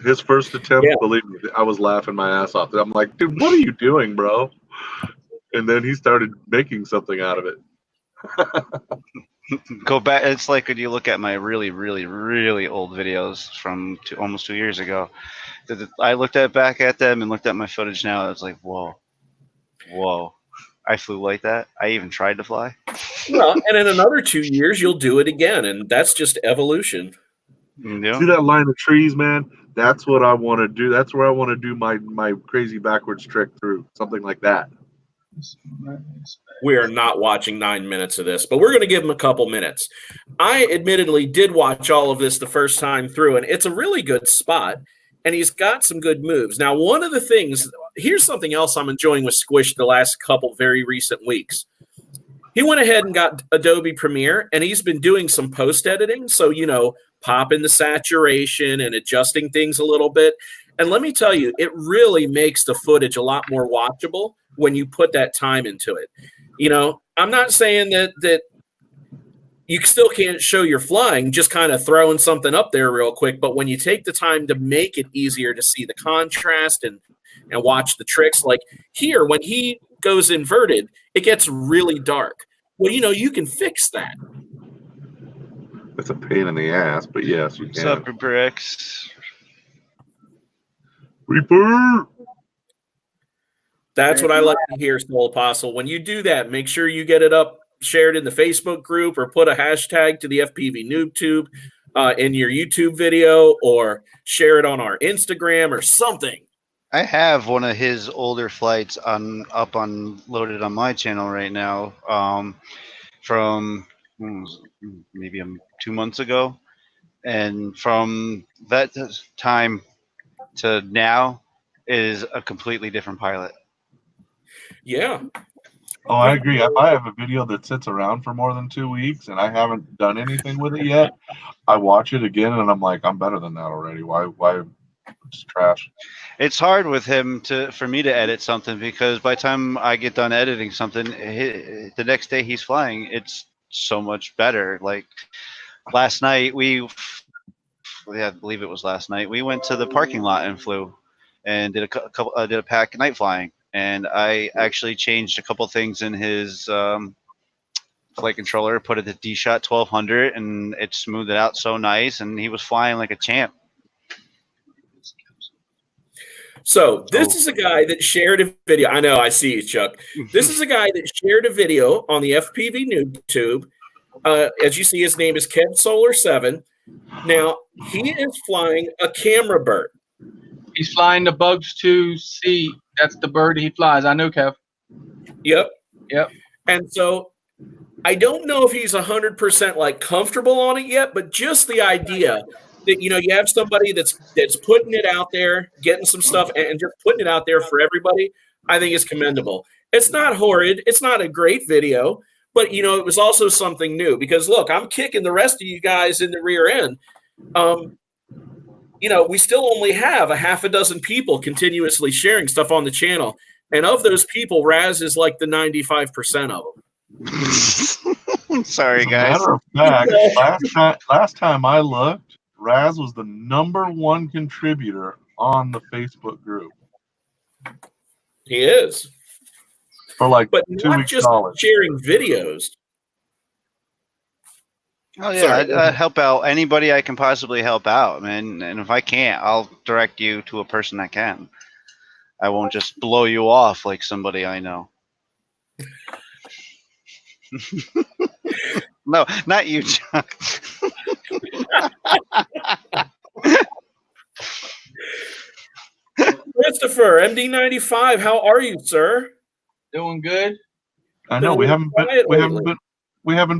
His first attempt, believe me, I was laughing my ass off. I'm like, dude, what are you doing, bro? And then he started making something out of it. Go back. It's like when you look at my really, really, really old videos from almost 2 years ago. I looked back at them and looked at my footage now. I was like, whoa. I flew like that. I even tried to fly. Well, and in another 2 years, you'll do it again, and that's just evolution. Yeah. See that line of trees, man? That's what I want to do. That's where I want to do my crazy backwards trick through, something like that. We are not watching 9 minutes of this, but we're going to give him a couple minutes. I admittedly did watch all of this the first time through, and it's a really good spot, and he's got some good moves. Now, one of the things, here's something else I'm enjoying with Squish the last couple very recent weeks. He went ahead and got Adobe Premiere, and he's been doing some post editing. So, popping the saturation and adjusting things a little bit. And let me tell you, it really makes the footage a lot more watchable when you put that time into it. I'm not saying that you still can't show your flying, just kind of throwing something up there real quick. But when you take the time to make it easier to see the contrast and watch the tricks, like here, when he goes inverted, it gets really dark. Well, you can fix that. It's a pain in the ass, but yes, you can. What's up, Reaper X? Reaper! That's what I like to hear, Soul Apostle. When you do that, make sure you get it up, shared in the Facebook group, or put a hashtag to the FPV NoobTube in your YouTube video, or share it on our Instagram or something. I have one of his older flights loaded on my channel right now, from maybe 2 months ago, and from that time to now is a completely different pilot. Yeah. Oh, I agree. If I have a video that sits around for more than 2 weeks and I haven't done anything with it yet, I watch it again and I'm like, I'm better than that already. Why? It's trash. It's hard with him for me to edit something, because by the time I get done editing something, the next day he's flying, it's so much better. Like last night, I believe it was last night, we went to the parking lot and flew and did did a pack night flying. And I actually changed a couple things in his flight controller, put it to D-Shot 1200, and it smoothed it out so nice, and he was flying like a champ. So this is a guy that shared a video. I know, I see you, Chuck. This is a guy that shared a video on the FPV NoobTube. As you see, his name is Kev Solar 7. Now, he is flying a camera bird. He's flying the Bugs 2C. That's the bird he flies. I know, Kev. Yep. Yep. And so I don't know if he's 100% like comfortable on it yet, but just the idea that, you have somebody that's putting it out there, getting some stuff and just putting it out there for everybody, I think is commendable. It's not horrid. It's not a great video, but, it was also something new, because look, I'm kicking the rest of you guys in the rear end. We still only have a half a dozen people continuously sharing stuff on the channel. And of those people, Raz is like the 95% of them. Sorry, guys. Matter of fact, last time I looked, Raz was the #1 contributor on the Facebook group. He is. For like but 2 not weeks just solid. sharing videos. Oh yeah, I help out anybody I can possibly help out, man. And if I can't, I'll direct you to a person that can. I won't just blow you off like somebody I know. No, not you, Chuck. Christopher, MD95, how are you, sir? Doing good. I know we haven't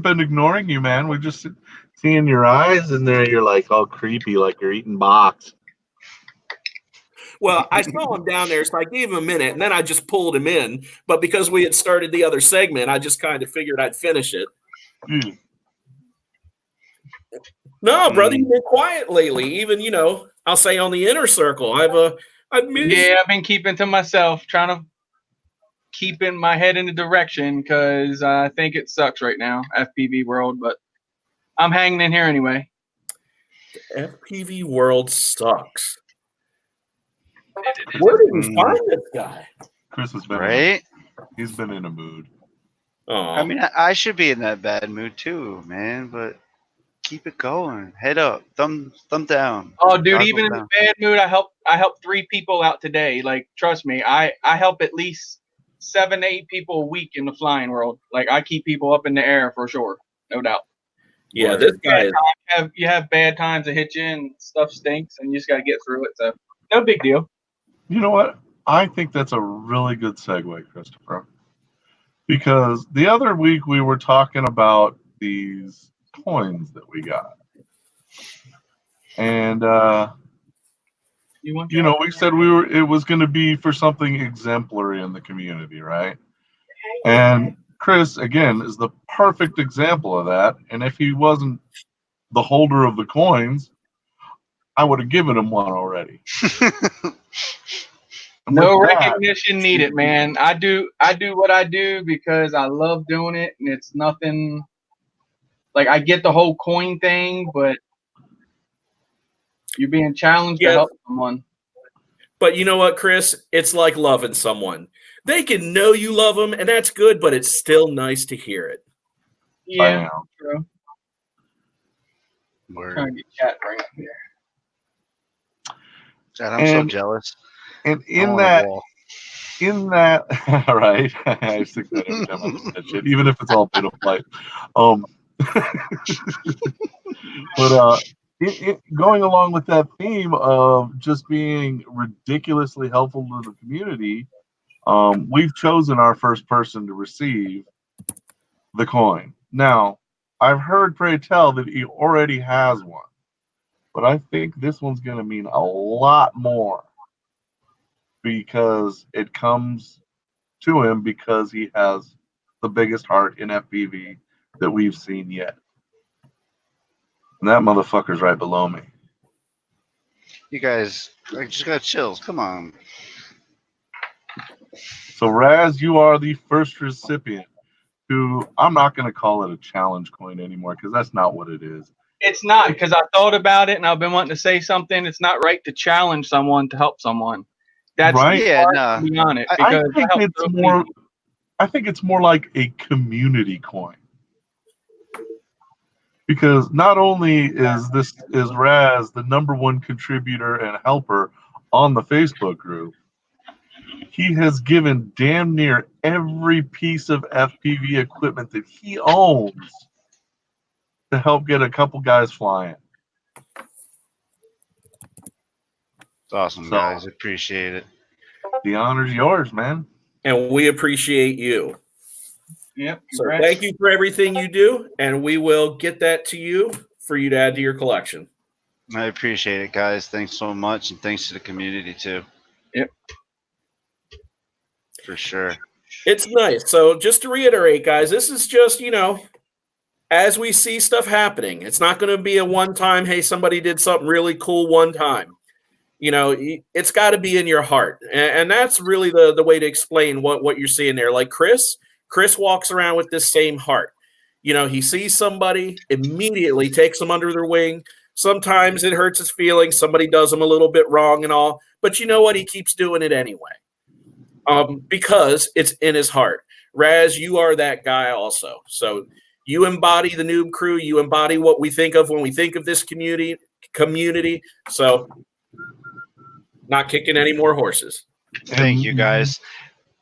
been ignoring you, man. We're just seeing your eyes in there. You're like all creepy, like you're eating box. Well, I saw him down there, so I gave him a minute, and then I just pulled him in. But because we had started the other segment, I just kind of figured I'd finish it. No, brother, you've been quiet lately. Even, I'll say on the inner circle. I've been keeping to myself, trying to keeping my head in the direction, because I think it sucks right now, FPV world, but I'm hanging in here anyway. FPV world sucks. Where did we find this guy? Chris has been right. He's been in a mood. Aww. I mean, I should be in that bad mood too, man. But keep it going. Head up, thumb down. Oh, dude, Toggle even down. in the bad mood, I helped 3 people out today. Like, trust me, I help at least 7 to 8 people a week in the flying world. Like, I keep people up in the air for sure, no doubt. Yeah, this guy is. You have bad times that hit you and stuff stinks, and you just got to get through it. So, no big deal. You know what? I think that's a really good segue, Christopher. Because the other week we were talking about these coins that we got. And we said it was going to be for something exemplary in the community, right? And Chris, again, is the perfect example of that. And if he wasn't the holder of the coins, I would have given him one already. And No with that, recognition needed, man. I do what I do because I love doing it, and it's nothing. Like, I get the whole coin thing, but you're being challenged to Yeah. help someone. But you know what, Chris? It's like loving someone. They can know you love them, and that's good, but it's still nice to hear it. Yeah, am. true. Word. Trying to get chat right up here. God, I'm so jealous. And I in want a that, wall. right, I think that every time I look at that shit, even if it's all bit of life. But going along with that theme of just being ridiculously helpful to the community, we've chosen our first person to receive the coin. Now, I've heard Pray Tell that he already has one, but I think this one's going to mean a lot more because it comes to him because he has the biggest heart in FPV that we've seen yet. And that motherfucker's right below me. You guys, I just got chills. Come on. So, Raz, you are the first recipient who I'm not going to call it a challenge coin anymore because that's not what it is. It's not, because I thought about it and I've been wanting to say something. It's not right to challenge someone to help someone. That's right. Yeah, hard no. to be on it. I Because think it's more. I think it's more like a community coin. Because not only is Raz the #1 contributor and helper on the Facebook group, he has given damn near every piece of FPV equipment that he owns to help get a couple guys flying. It's awesome, So- guys. Appreciate it. The honor's yours, man. And we appreciate you. Yep. So Congrats. thank you for everything you do, and we will get that to you for you to add to your collection. I appreciate it, guys. Thanks so much, and thanks to the community too. Yep. For sure. It's nice. So just to reiterate, guys, this is just, as we see stuff happening, it's not going to be a one-time, hey, somebody did something really cool one time. It's got to be in your heart. And that's really the way to explain what you're seeing there. Like Chris walks around with this same heart. He sees somebody, immediately takes them under their wing. Sometimes it hurts his feelings. Somebody does him a little bit wrong and all. But you know what? He keeps doing it anyway. Because it's in his heart. Raz, you are that guy also. So you embody the Noob Crew. You embody what we think of when we think of this community. So not kicking any more horses. Thank you, guys.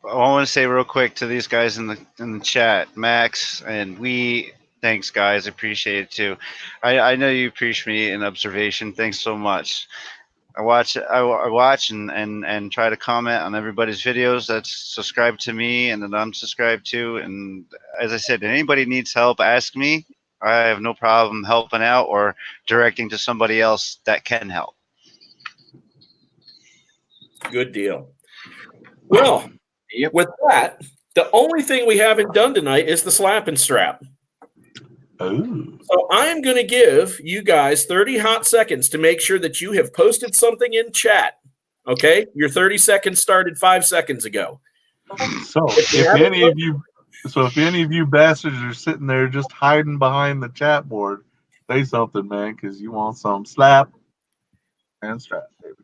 I want to say real quick to these guys in the chat, Max and thanks, guys. Appreciate it too. I know you appreciate me in observation. Thanks so much. I watch and try to comment on everybody's videos that's subscribed to me and that I'm subscribed to. And as I said, if anybody needs help, ask me. I have no problem helping out or directing to somebody else that can help. Good deal. Well, with that, the only thing we haven't done tonight is the slap and strap. Oh. So I'm going to give you guys 30 hot seconds to make sure that you have posted something in chat. Okay? Your 30 seconds started 5 seconds ago. So if any of you bastards are sitting there just hiding behind the chat board, say something, man, because you want some slap and strap, baby.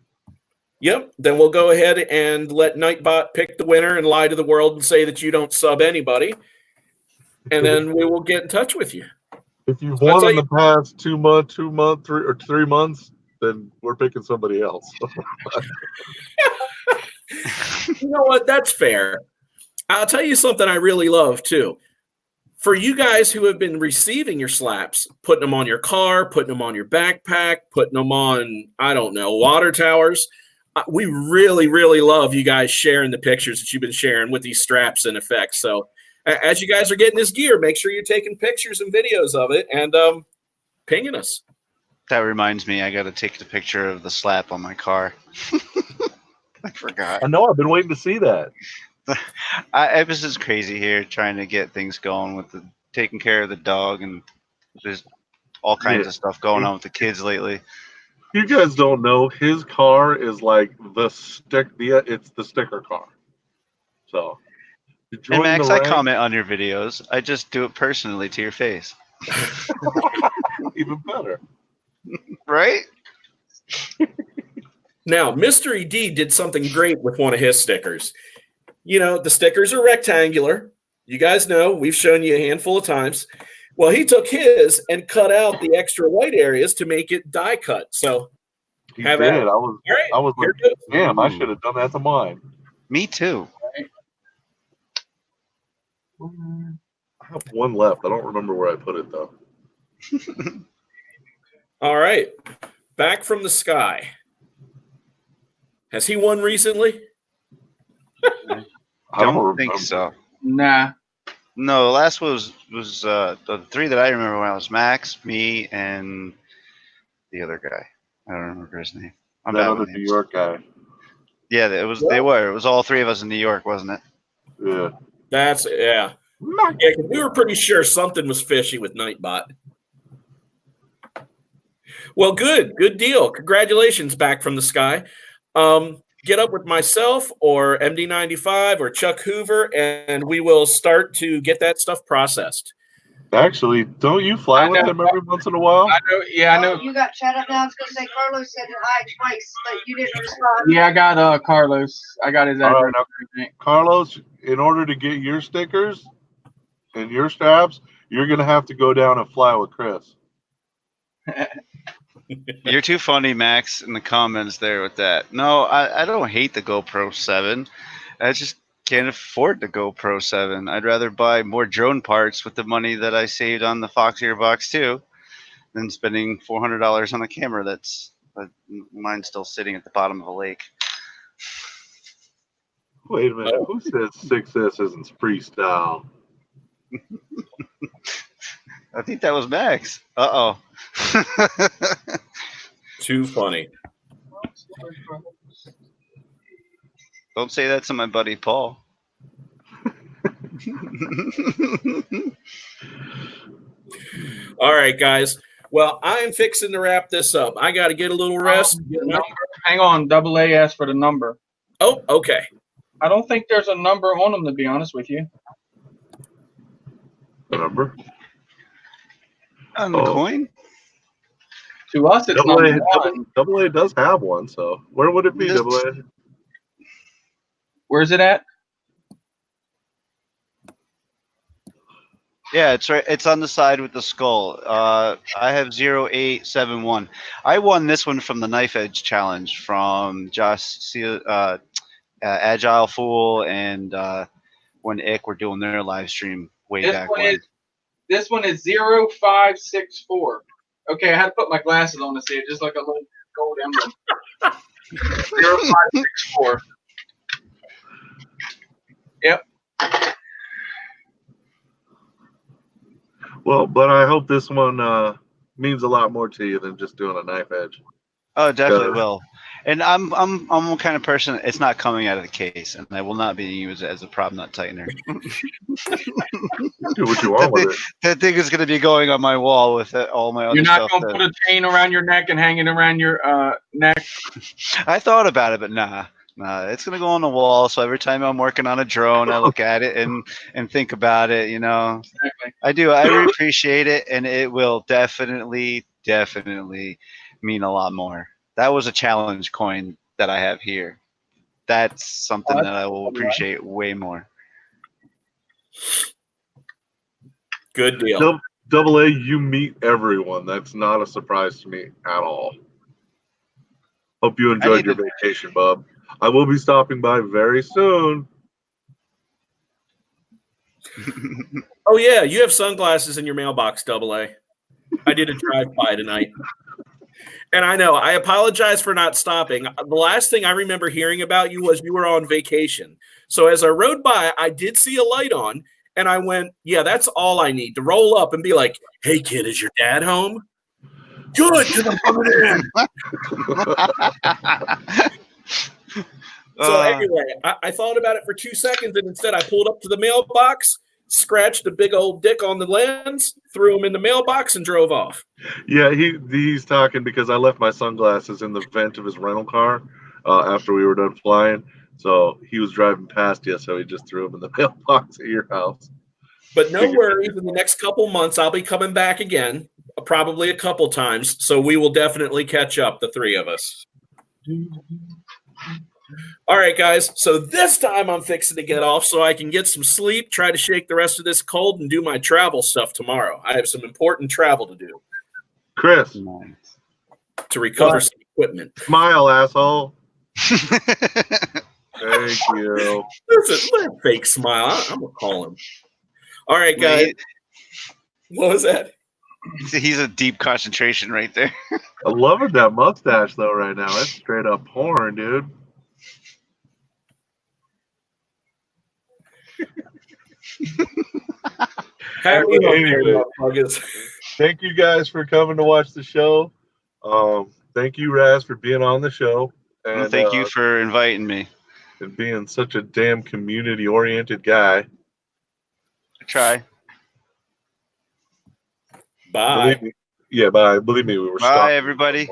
Yep. Then we'll go ahead and let Nightbot pick the winner and lie to the world and say that you don't sub anybody. And then we will get in touch with you. If you've won in the past 2 months, 3 months, then we're picking somebody else. You know what? That's fair. I'll tell you something I really love, too. For you guys who have been receiving your slaps, putting them on your car, putting them on your backpack, putting them on, I don't know, water towers, we really, really love you guys sharing the pictures that you've been sharing with these straps and effects. So as you guys are getting this gear, make sure you're taking pictures and videos of it and pinging us. That reminds me, I got to take the picture of the slap on my car. I forgot. I know. I've been waiting to see that. It was just crazy here trying to get things going with the taking care of the dog, and there's all kinds Yeah. of stuff going on with the kids lately. You guys don't know, his car is like it's the sticker car. So to And join Max, the I ranks, comment on your videos. I just do it personally to your face. even better. Right? Now, Mystery D did something great with one of his stickers. You know, the stickers are rectangular. You guys know, we've shown you a handful of times. Well, he took his and cut out the extra white areas to make it die cut. So, He have did. at it. I was All right, like, here it goes. damn, I should have done that to mine. Me too. I have one left. I don't remember where I put it though. All right, back from the sky. Has he won recently? I Don't think remember. so. Nah. No, the last was the three that I remember when I was Max, me, and the other guy. I don't remember his name. I'm That bad other with New names. York guy. Yeah, it was. They were. It was all three of us in New York, wasn't it? Yeah. Yeah. Yeah, 'cause we were pretty sure something was fishy with Nightbot. Well, good deal. Congratulations, back from the sky. Get up with myself or MD95 or Chuck Hoover, and we will start to get that stuff processed. Actually, don't you fly I with know. them every once in a while? I know. Yeah, I know. Oh, you got chat up now. I was gonna say Carlos said hi twice, but you didn't respond. Yeah, I got Carlos. I got his All address. right, now, and everything. Carlos, in order to get your stickers and your straps, you're gonna have to go down and fly with Chris. You're too funny, Max, in the comments there with that. No, I don't hate the GoPro 7. I just can't afford the GoPro 7. I'd rather buy more drone parts with the money that I saved on the Fox Earbox 2 than spending $400 on a camera that's mine's still sitting at the bottom of a lake. Wait a minute, who says 6S isn't freestyle? I think that was Max. Uh-oh. Too funny. Don't say that to my buddy Paul. All right, guys. Well, I'm fixing to wrap this up. I got to get a little rest. Hang on. Double A asked for the number. Oh, okay. I don't think there's a number on them, to be honest with you. Remember? On the coin? To us, it's Double number one. Double A does have one, so where would it be, This- Double A? Where's it at? Yeah, it's right. It's on the side with the skull. I have 0871. I won this one from the Knife Edge Challenge from Josh, Agile Fool, and when Ick were doing their live stream way back when. This one is 0564. Okay, I had to put my glasses on to see it, just like a little gold emblem. 0564. Yep. Well, but I hope this one means a lot more to you than just doing a knife edge. Oh, definitely will. And I'm the kind of person. It's not coming out of the case, and I will not be used as a prop nut tightener. Do what you want with it. That thing is going to be going on my wall with all my other You're not stuff. going to put a chain around your neck and hang it around your neck. I thought about it, but nah. It's going to go on the wall. So every time I'm working on a drone, I look at it and think about it. You know, Exactly. I do. I really appreciate it, and it will definitely mean a lot more. That was a challenge coin that I have here. That's something that I will appreciate way more. Good deal. Double A, you meet everyone. That's not a surprise to me at all. Hope you enjoyed your vacation, bub. I will be stopping by very soon. Oh, yeah. You have sunglasses in your mailbox, Double A. I did a drive-by tonight. And I know, I apologize for not stopping. The last thing I remember hearing about you was you were on vacation. So as I rode by, I did see a light on, and I went, yeah, that's all I need to roll up and be like, hey, kid, is your dad home? Good, because I'm coming in. So anyway, I thought about it for 2 seconds, and instead I pulled up to the mailbox, scratched a big old dick on the lens, threw him in the mailbox, and drove off. Yeah, he's talking because I left my sunglasses in the vent of his rental car after we were done flying. So he was driving past you, so he just threw them in the mailbox at your house. But no worries, in the next couple months, I'll be coming back again, probably a couple times. So we will definitely catch up, the three of us. All right, guys. So this time I'm fixing to get off so I can get some sleep, try to shake the rest of this cold, and do my travel stuff tomorrow. I have some important travel to do Chris, to recover some equipment. smile, asshole. Thank you. Listen, let a fake smile. I'm going to call him. All right, guys. What was that? He's a deep concentration right there. I'm loving that mustache, though, right now. That's straight up porn, dude. Anyway, thank you guys for coming to watch the show. Thank you, Raz, for being on the show. And Well, thank you for inviting me. And being such a damn community-oriented guy. I try. Bye. Believe me, we were Bye, everybody.